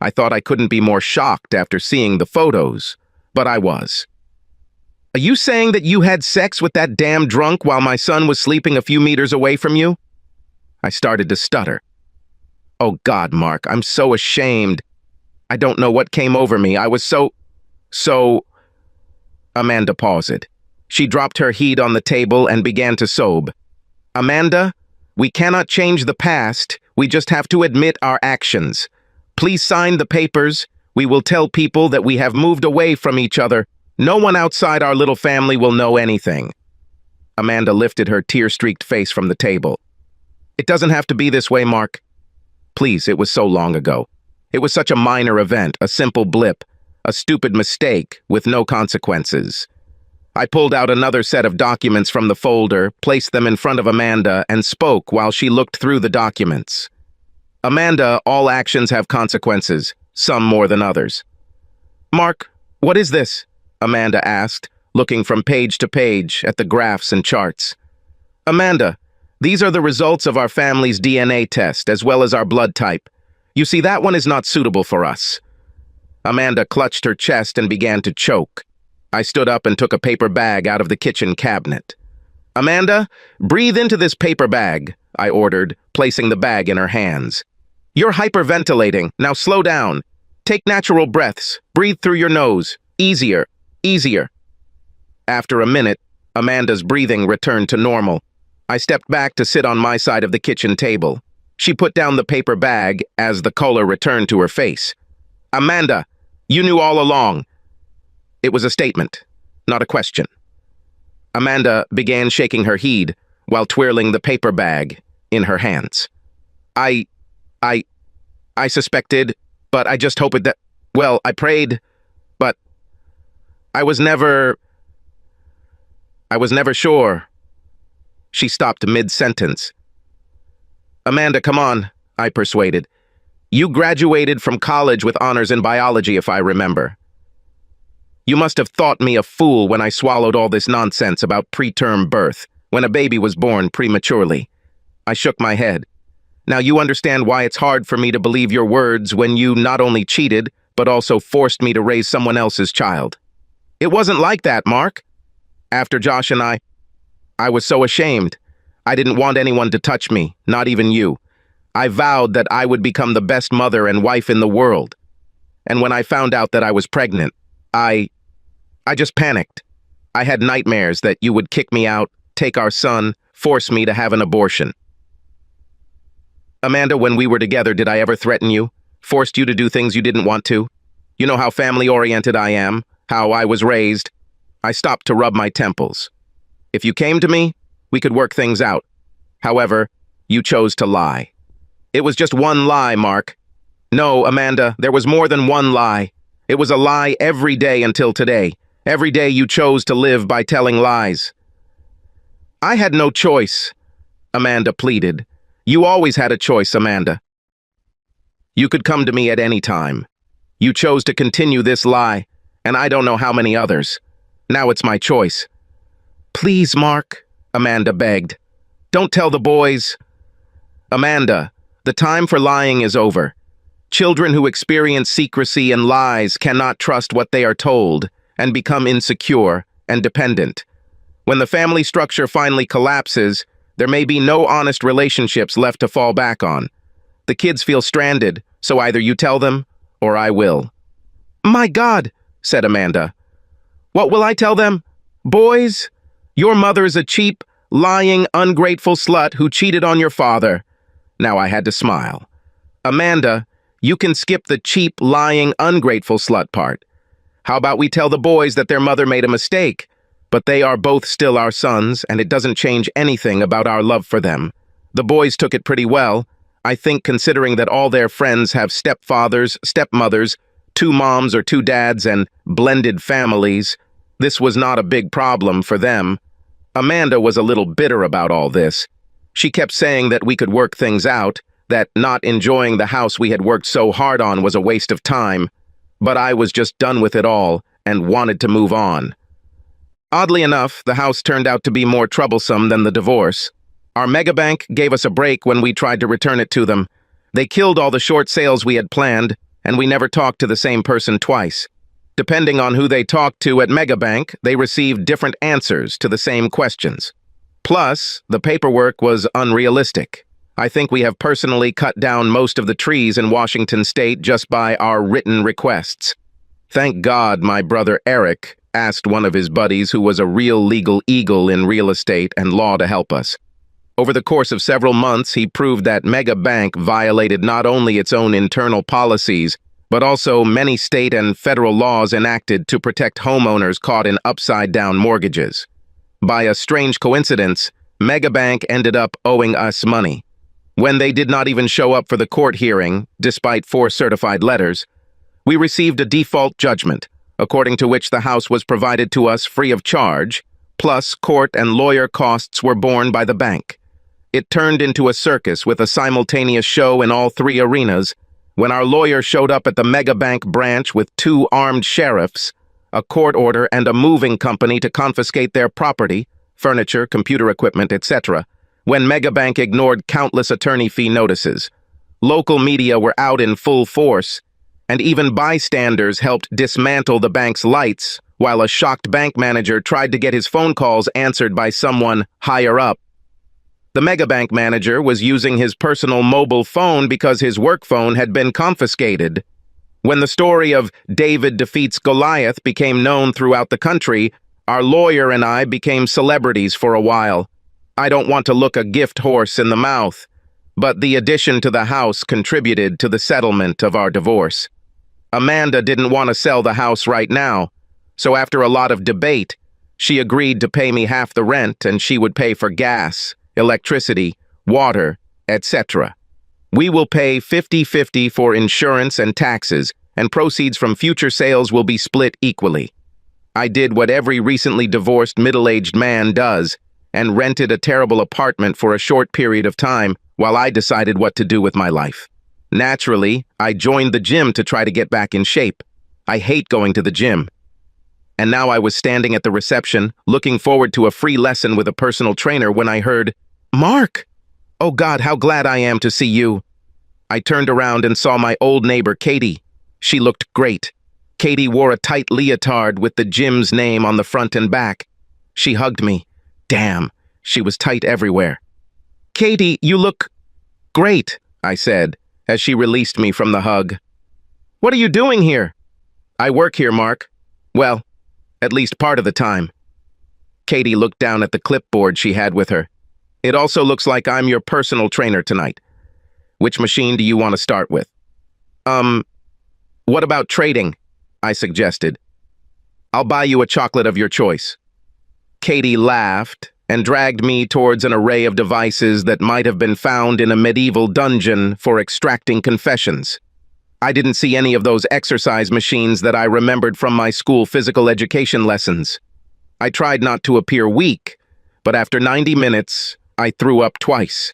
I thought I couldn't be more shocked after seeing the photos, but I was. Are you saying that you had sex with that damn drunk while my son was sleeping a few meters away from you? I started to stutter. Oh God, Mark, I'm so ashamed. I don't know what came over me. I was so... Amanda paused. She dropped her head on the table and began to sob. Amanda, we cannot change the past. We just have to admit our actions. Please sign the papers. We will tell people that we have moved away from each other. No one outside our little family will know anything. Amanda lifted her tear-streaked face from the table. It doesn't have to be this way, Mark. Please, it was so long ago. It was such a minor event, a simple blip, a stupid mistake with no consequences. I pulled out another set of documents from the folder, placed them in front of Amanda, and spoke while she looked through the documents. Amanda, all actions have consequences, some more than others. Mark, what is this? Amanda asked, looking from page to page at the graphs and charts. Amanda, these are the results of our family's DNA test, as well as our blood type. You see, that one is not suitable for us. Amanda clutched her chest and began to choke. I stood up and took a paper bag out of the kitchen cabinet. Amanda, breathe into this paper bag, I ordered, placing the bag in her hands. You're hyperventilating. Now slow down. Take natural breaths. Breathe through your nose. Easier. Easier. After a minute, Amanda's breathing returned to normal. I stepped back to sit on my side of the kitchen table. She put down the paper bag as the color returned to her face. Amanda, you knew all along. It was a statement, not a question. Amanda began shaking her head while twirling the paper bag in her hands. I suspected, but I just hoped that, well, I prayed, but I was never sure. She stopped mid-sentence. Amanda, come on, I persuaded. You graduated from college with honors in biology, if I remember. You must have thought me a fool when I swallowed all this nonsense about preterm birth, when a baby was born prematurely. I shook my head. Now you understand why it's hard for me to believe your words when you not only cheated, but also forced me to raise someone else's child. It wasn't like that, Mark. After Josh and I was so ashamed. I didn't want anyone to touch me, not even you. I vowed that I would become the best mother and wife in the world. And when I found out that I was pregnant, I just panicked. I had nightmares that you would kick me out, take our son, force me to have an abortion. Amanda, when we were together, did I ever threaten you? Forced you to do things you didn't want to? You know how family-oriented I am, how I was raised. I stopped to rub my temples. If you came to me, we could work things out. However, you chose to lie. It was just one lie, Mark. No, Amanda, there was more than one lie. It was a lie every day until today. Every day you chose to live by telling lies. I had no choice, Amanda pleaded. You always had a choice, Amanda. You could come to me at any time. You chose to continue this lie, and I don't know how many others. Now it's my choice. Please, Mark, Amanda begged. Don't tell the boys. Amanda, the time for lying is over. Children who experience secrecy and lies cannot trust what they are told and become insecure and dependent. When the family structure finally collapses, there may be no honest relationships left to fall back on. The kids feel stranded, so either you tell them or I will. My God, said Amanda. What will I tell them? Boys, your mother's a cheap, lying, ungrateful slut who cheated on your father. Now I had to smile. Amanda, you can skip the cheap, lying, ungrateful slut part. How about we tell the boys that their mother made a mistake, but they are both still our sons, and it doesn't change anything about our love for them. The boys took it pretty well, I think, considering that all their friends have stepfathers, stepmothers, 2 moms or 2 dads, and blended families. This was not a big problem for them. Amanda was a little bitter about all this. She kept saying that we could work things out, that not enjoying the house we had worked so hard on was a waste of time, but I was just done with it all and wanted to move on. Oddly enough, the house turned out to be more troublesome than the divorce. Our megabank gave us a break when we tried to return it to them. They killed all the short sales we had planned, and we never talked to the same person twice. Depending on who they talked to at Megabank, they received different answers to the same questions. Plus, the paperwork was unrealistic. I think we have personally cut down most of the trees in Washington state just by our written requests. Thank God my brother Eric asked one of his buddies who was a real legal eagle in real estate and law to help us. Over the course of several months, he proved that Mega Bank violated not only its own internal policies, but also many state and federal laws enacted to protect homeowners caught in upside-down mortgages. By a strange coincidence, Mega Bank ended up owing us money. When they did not even show up for the court hearing, despite 4 certified letters, we received a default judgment, according to which the house was provided to us free of charge, plus court and lawyer costs were borne by the bank. It turned into a circus with a simultaneous show in all 3 arenas when our lawyer showed up at the Mega Bank branch with 2 armed sheriffs, a court order, and a moving company to confiscate their property, furniture, computer equipment, etc., when Mega Bank ignored countless attorney fee notices. Local media were out in full force, and even bystanders helped dismantle the bank's lights, while a shocked bank manager tried to get his phone calls answered by someone higher up. The Mega Bank manager was using his personal mobile phone because his work phone had been confiscated. When the story of David defeats Goliath became known throughout the country, our lawyer and I became celebrities for a while. I don't want to look a gift horse in the mouth, but the addition to the house contributed to the settlement of our divorce. Amanda didn't want to sell the house right now, so after a lot of debate, she agreed to pay me half the rent and she would pay for gas, electricity, water, etc. We will pay 50-50 for insurance and taxes, and proceeds from future sales will be split equally. I did what every recently divorced middle-aged man does, and rented a terrible apartment for a short period of time while I decided what to do with my life. Naturally, I joined the gym to try to get back in shape. I hate going to the gym. And now I was standing at the reception, looking forward to a free lesson with a personal trainer when I heard, "Mark! Oh God, how glad I am to see you." I turned around and saw my old neighbor, Katie. She looked great. Katie wore a tight leotard with the gym's name on the front and back. She hugged me. Damn, she was tight everywhere. "Katie, you look great," I said, as she released me from the hug. "What are you doing here?" "I work here, Mark. Well, at least part of the time." Katie looked down at the clipboard she had with her. "It also looks like I'm your personal trainer tonight. Which machine do you want to start with?" What about trading?" I suggested. "I'll buy you a chocolate of your choice." Katie laughed and dragged me towards an array of devices that might have been found in a medieval dungeon for extracting confessions. I didn't see any of those exercise machines that I remembered from my school physical education lessons. I tried not to appear weak, but after 90 minutes, I threw up twice.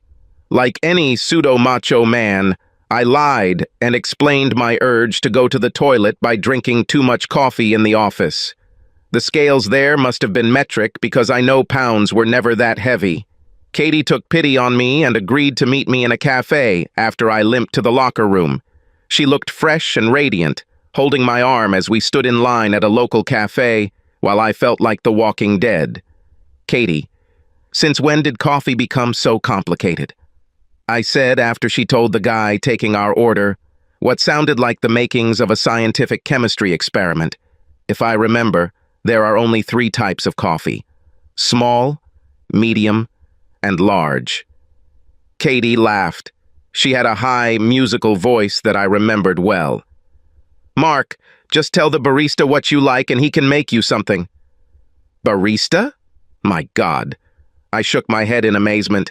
Like any pseudo-macho man, I lied and explained my urge to go to the toilet by drinking too much coffee in the office. The scales there must have been metric because I know pounds were never that heavy. Katie took pity on me and agreed to meet me in a cafe after I limped to the locker room. She looked fresh and radiant, holding my arm as we stood in line at a local cafe while I felt like the Walking Dead. "Katie, since when did coffee become so complicated?" I said after she told the guy taking our order what sounded like the makings of a scientific chemistry experiment. If I remember, there are only 3 types of coffee: small, medium, and large. Katie laughed. She had a high, musical voice that I remembered well. "Mark, just tell the barista what you like and he can make you something." "Barista? My God." I shook my head in amazement.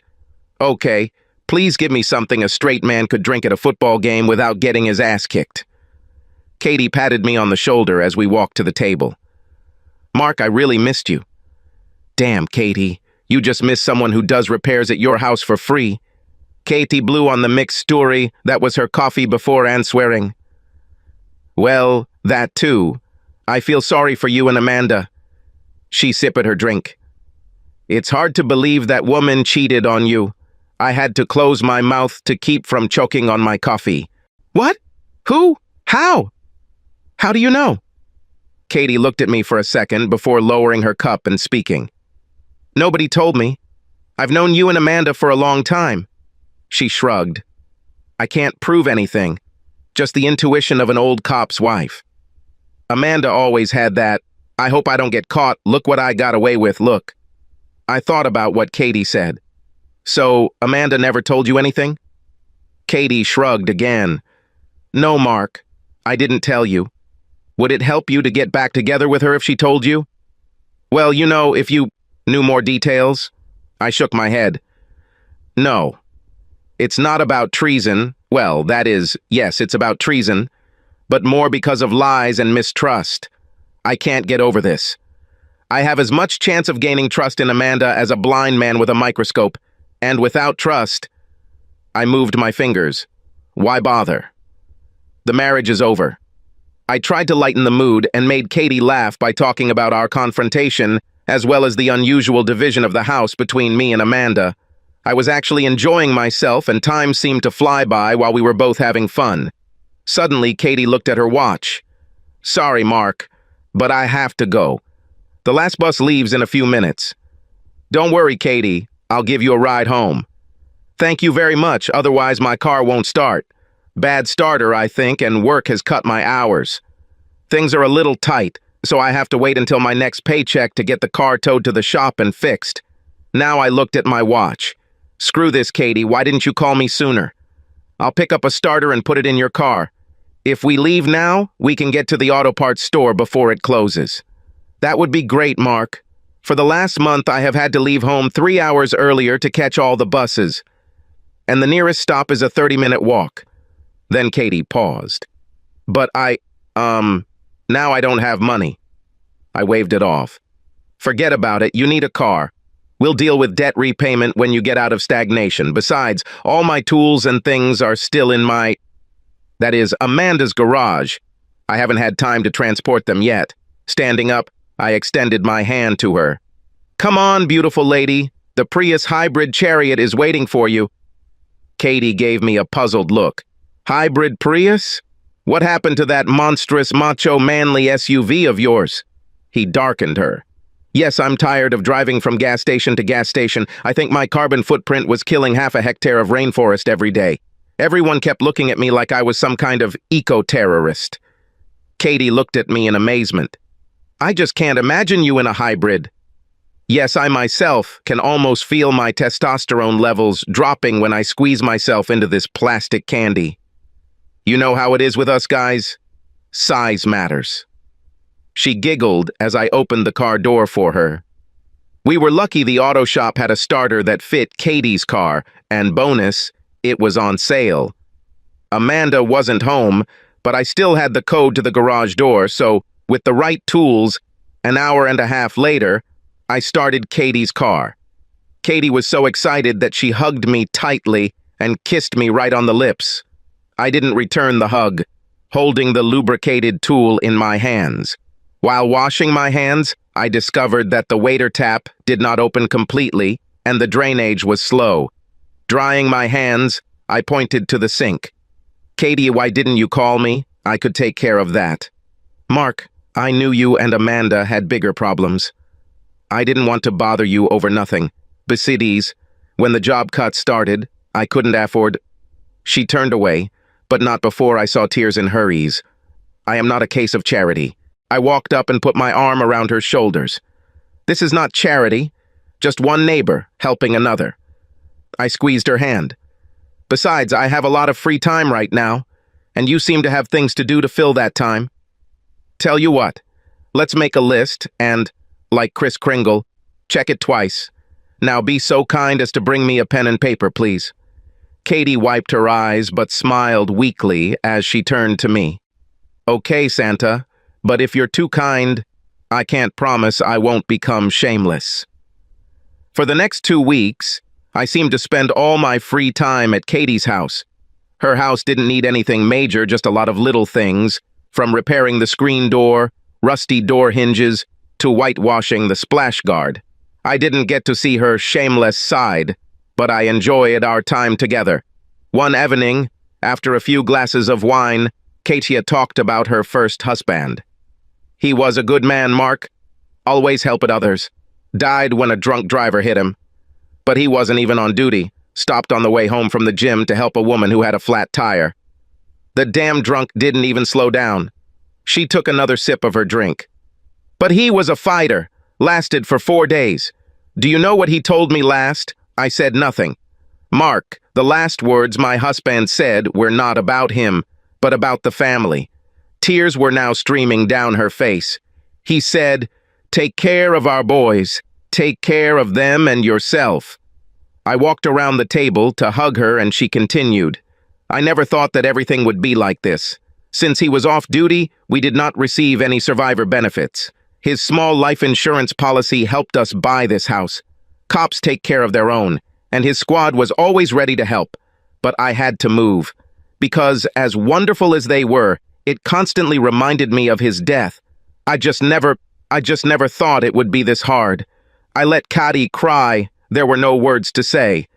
"Okay, please give me something a straight man could drink at a football game without getting his ass kicked." Katie patted me on the shoulder as we walked to the table. "Mark, I really missed you." "Damn, Katie, you just missed someone who does repairs at your house for free." Katie blew on the mixed story that was her coffee before answering. "Well, that too. I feel sorry for you and Amanda." She sipped her drink. "It's hard to believe that woman cheated on you. I had to close my mouth to keep from choking on my coffee." "What? Who? How? How do you know?" Katie looked at me for a second before lowering her cup and speaking. "Nobody told me. I've known you and Amanda for a long time." She shrugged. "I can't prove anything, just the intuition of an old cop's wife. Amanda always had that I hope I don't get caught. Look what I got away with, look. I thought about what Katie said. So, Amanda never told you anything? Katie shrugged again. No, Mark. I didn't tell you. Would it help you to get back together with her if she told you? Well, you know, if you knew more details. I shook my head. No. It's not about treason. Well, that is, yes, it's about treason. But more because of lies and mistrust. I can't get over this. I have as much chance of gaining trust in Amanda as a blind man with a microscope. And without trust, I moved my fingers. Why bother? The marriage is over. I tried to lighten the mood and made Katie laugh by talking about our confrontation, as well as the unusual division of the house between me and Amanda. I was actually enjoying myself, and time seemed to fly by while we were both having fun. Suddenly, Katie looked at her watch. Sorry, Mark, but I have to go. The last bus leaves in a few minutes. Don't worry, Katie. I'll give you a ride home. Thank you very much, otherwise my car won't start. Bad starter, I think, and work has cut my hours. Things are a little tight, so I have to wait until my next paycheck to get the car towed to the shop and fixed. Now I looked at my watch. Screw this, Katie, why didn't you call me sooner? I'll pick up a starter and put it in your car. If we leave now, we can get to the auto parts store before it closes. That would be great, Mark. For the last month, I have had to leave home 3 hours earlier to catch all the buses. And the nearest stop is a 30-minute walk. Then Katie paused. But now I don't have money. I waved it off. Forget about it, you need a car. We'll deal with debt repayment when you get out of stagnation. Besides, all my tools and things are still in that is, Amanda's garage. I haven't had time to transport them yet. Standing up, I extended my hand to her. Come on, beautiful lady. The Prius hybrid chariot is waiting for you. Katie gave me a puzzled look. Hybrid Prius? What happened to that monstrous, macho, manly SUV of yours? He darkened her. Yes, I'm tired of driving from gas station to gas station. I think my carbon footprint was killing half a hectare of rainforest every day. Everyone kept looking at me like I was some kind of eco-terrorist. Katie looked at me in amazement. I just can't imagine you in a hybrid. Yes, I myself can almost feel my testosterone levels dropping when I squeeze myself into this plastic candy. You know how it is with us guys? Size matters. She giggled as I opened the car door for her. We were lucky the auto shop had a starter that fit Katie's car, and bonus, it was on sale. Amanda wasn't home, but I still had the code to the garage door, so with the right tools, an hour and a half later, I started Katie's car. Katie was so excited that she hugged me tightly and kissed me right on the lips. I didn't return the hug, holding the lubricated tool in my hands. While washing my hands, I discovered that the water tap did not open completely and the drainage was slow. Drying my hands, I pointed to the sink. Katie, why didn't you call me? I could take care of that. Mark, I knew you and Amanda had bigger problems. I didn't want to bother you over nothing. Besides, when the job cut started, I couldn't afford. She turned away, but not before I saw tears in her eyes. I am not a case of charity. I walked up and put my arm around her shoulders. This is not charity, just one neighbor helping another. I squeezed her hand. Besides, I have a lot of free time right now, and you seem to have things to do to fill that time. Tell you what, let's make a list and, like Kris Kringle, check it twice. Now be so kind as to bring me a pen and paper, please. Katie wiped her eyes but smiled weakly as she turned to me. Okay, Santa, but if you're too kind, I can't promise I won't become shameless. For the next 2 weeks, I seemed to spend all my free time at Katie's house. Her house didn't need anything major, just a lot of little things, from repairing the screen door, rusty door hinges, to whitewashing the splash guard. I didn't get to see her shameless side, but I enjoyed our time together. One evening, after a few glasses of wine, Katia talked about her first husband. He was a good man, Mark. Always helped others. Died when a drunk driver hit him. But he wasn't even on duty. Stopped on the way home from the gym to help a woman who had a flat tire. The damn drunk didn't even slow down. She took another sip of her drink. But he was a fighter, lasted for 4 days. Do you know what he told me last? I said nothing. Mark, the last words my husband said were not about him, but about the family. Tears were now streaming down her face. He said, "Take care of our boys. Take care of them and yourself." I walked around the table to hug her and she continued, "I never thought that everything would be like this. Since he was off duty, we did not receive any survivor benefits. His small life insurance policy helped us buy this house. Cops take care of their own, and his squad was always ready to help. But I had to move, because as wonderful as they were, it constantly reminded me of his death. I just never thought it would be this hard. I let Kati cry. There were no words to say.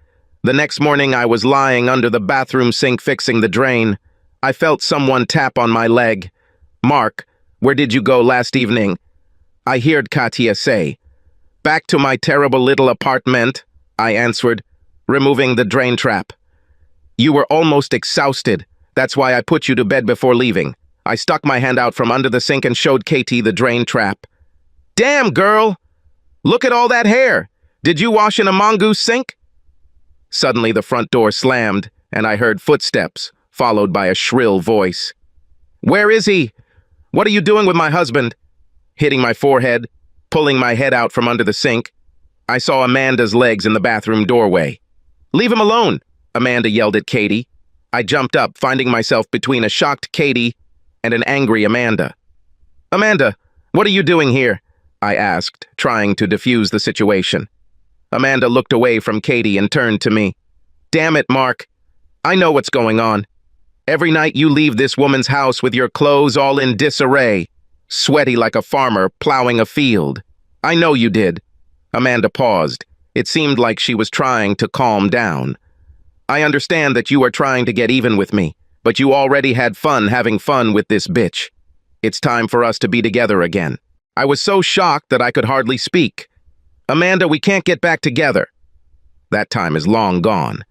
The next morning I was lying under the bathroom sink fixing the drain. I felt someone tap on my leg. "Mark, where did you go last evening?" I heard Katia say. "Back to my terrible little apartment," I answered, removing the drain trap. "You were almost exhausted. That's why I put you to bed before leaving." I stuck my hand out from under the sink and showed Katie the drain trap. "Damn, girl! Look at all that hair! Did you wash in a mongoose sink?" Suddenly the front door slammed, and I heard footsteps, followed by a shrill voice. "Where is he? What are you doing with my husband?" Hitting my forehead, pulling my head out from under the sink, I saw Amanda's legs in the bathroom doorway. "Leave him alone," Amanda yelled at Katie. I jumped up, finding myself between a shocked Katie and an angry Amanda. "Amanda, what are you doing here?" I asked, trying to defuse the situation. Amanda looked away from Katie and turned to me. "Damn it, Mark. I know what's going on. Every night you leave this woman's house with your clothes all in disarray, sweaty like a farmer plowing a field. I know you did." Amanda paused. It seemed like she was trying to calm down. "I understand that you are trying to get even with me, but you already had fun having fun with this bitch. It's time for us to be together again." I was so shocked that I could hardly speak. "Amanda, we can't get back together." That time is long gone.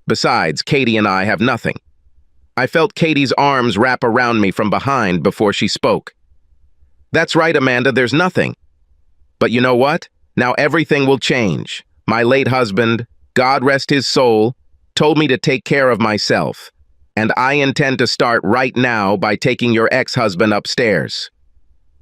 Besides, Katie and I have nothing. I felt Katie's arms wrap around me from behind before she spoke. "That's right, Amanda, there's nothing. But you know what? Now everything will change. My late husband, God rest his soul, told me to take care of myself. And I intend to start right now by taking your ex-husband upstairs."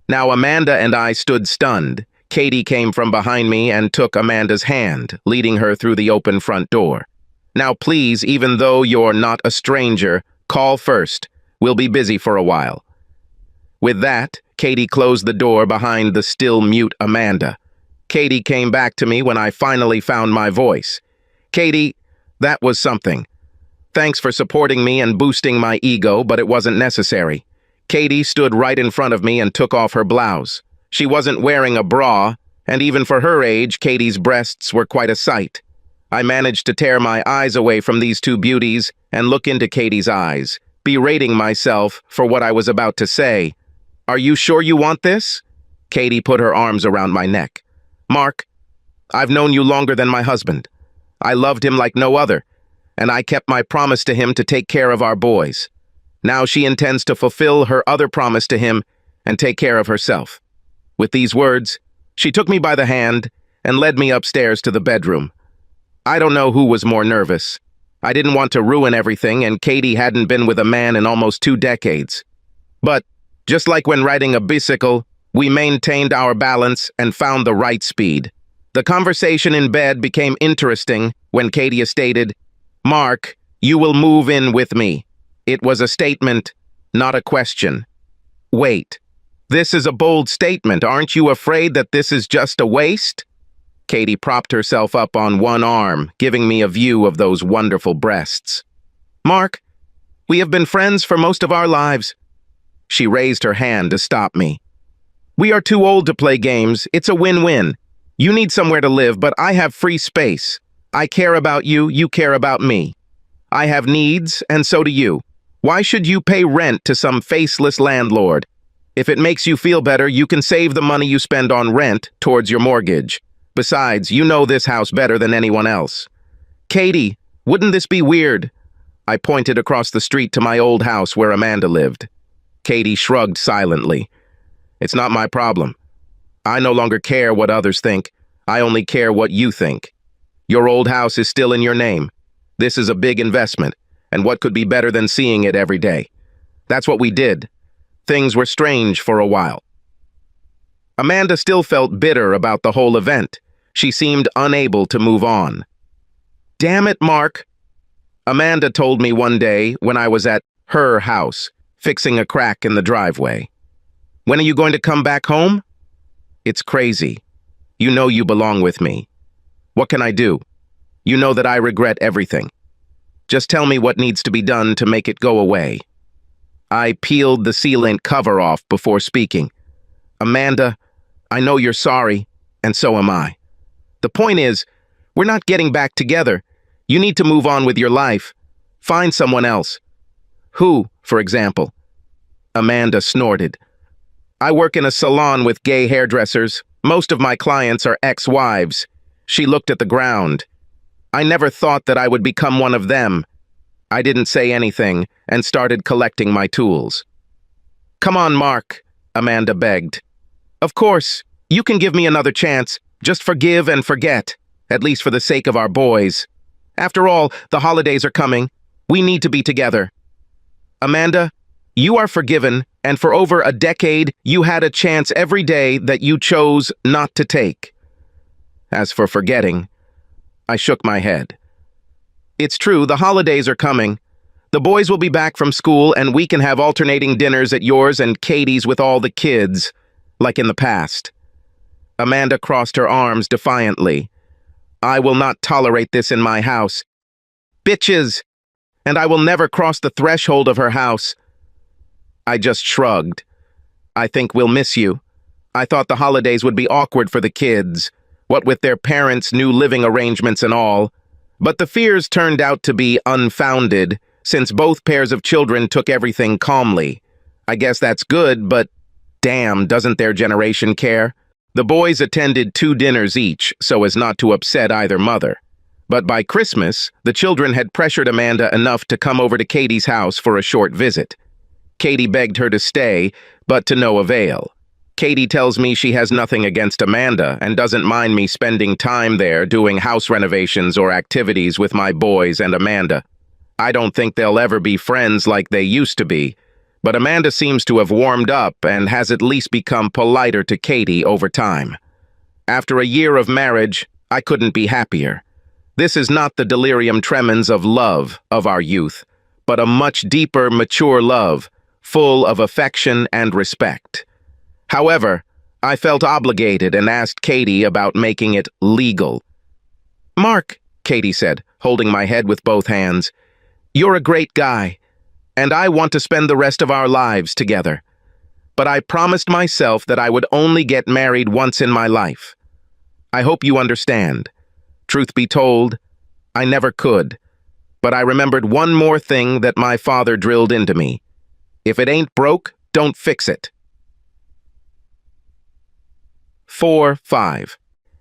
Now Amanda and I stood stunned. Katie came from behind me and took Amanda's hand, leading her through the open front door. "Now please, even though you're not a stranger, call first. We'll be busy for a while." With that, Katie closed the door behind the still mute Amanda. Katie came back to me when I finally found my voice. "Katie, that was something. Thanks for supporting me and boosting my ego, but it wasn't necessary." Katie stood right in front of me and took off her blouse. She wasn't wearing a bra, and even for her age, Katie's breasts were quite a sight. I managed to tear my eyes away from these two beauties and look into Katie's eyes, berating myself for what I was about to say. "Are you sure you want this?" Katie put her arms around my neck. "Mark, I've known you longer than my husband. I loved him like no other, and I kept my promise to him to take care of our boys. Now she intends to fulfill her other promise to him and take care of herself." With these words, she took me by the hand and led me upstairs to the bedroom. I don't know who was more nervous. I didn't want to ruin everything, and Katie hadn't been with a man in almost 2 decades. But, just like when riding a bicycle, we maintained our balance and found the right speed. The conversation in bed became interesting when Katie stated, "Mark, you will move in with me." It was a statement, not a question. "Wait, this is a bold statement. Aren't you afraid that this is just a waste?" Katie propped herself up on one arm, giving me a view of those wonderful breasts. "Mark, we have been friends for most of our lives." She raised her hand to stop me. "We are too old to play games. It's a win-win. You need somewhere to live, but I have free space. I care about you, you care about me. I have needs, and so do you. Why should you pay rent to some faceless landlord? If it makes you feel better, you can save the money you spend on rent towards your mortgage. Besides, you know this house better than anyone else." "Katie, wouldn't this be weird?" I pointed across the street to my old house where Amanda lived. Katie shrugged silently. "It's not my problem. I no longer care what others think. I only care what you think. Your old house is still in your name. This is a big investment, and what could be better than seeing it every day? That's what we did. Things were strange for a while. Amanda still felt bitter about the whole event. She seemed unable to move on. Damn it, Mark. Amanda told me one day when I was at her house, fixing a crack in the driveway. When are you going to come back home? It's crazy. You know you belong with me. What can I do? You know that I regret everything. Just tell me what needs to be done to make it go away. I peeled the sealant cover off before speaking. Amanda, I know you're sorry, and so am I. The point is, we're not getting back together. You need to move on with your life. Find someone else. Who, for example? Amanda snorted. I work in a salon with gay hairdressers. Most of my clients are ex-wives. She looked at the ground. I never thought that I would become one of them. I didn't say anything and started collecting my tools. Come on, Mark, Amanda begged. Of course, you can give me another chance. Just forgive and forget, at least for the sake of our boys. After all, the holidays are coming. We need to be together. Amanda, you are forgiven, and for over a decade, you had a chance every day that you chose not to take. As for forgetting, I shook my head. It's true, the holidays are coming. The boys will be back from school, and we can have alternating dinners at yours and Katie's with all the kids, like in the past. Amanda crossed her arms defiantly. I will not tolerate this in my house. Bitches! And I will never cross the threshold of her house. I just shrugged. I think we'll miss you. I thought the holidays would be awkward for the kids, what with their parents' new living arrangements and all. But the fears turned out to be unfounded, since both pairs of children took everything calmly. I guess that's good, but damn, doesn't their generation care? The boys attended 2 dinners each, so as not to upset either mother. But by Christmas, the children had pressured Amanda enough to come over to Katie's house for a short visit. Katie begged her to stay, but to no avail. Katie tells me she has nothing against Amanda and doesn't mind me spending time there doing house renovations or activities with my boys and Amanda. I don't think they'll ever be friends like they used to be, but Amanda seems to have warmed up and has at least become politer to Katie over time. After a year of marriage, I couldn't be happier. This is not the delirium tremens of love of our youth, but a much deeper, mature love, full of affection and respect. However, I felt obligated and asked Katie about making it legal. Mark, Katie said, holding my head with both hands, you're a great guy, and I want to spend the rest of our lives together. But I promised myself that I would only get married once in my life. I hope you understand. Truth be told, I never could. But I remembered one more thing that my father drilled into me. If it ain't broke, don't fix it. 4-5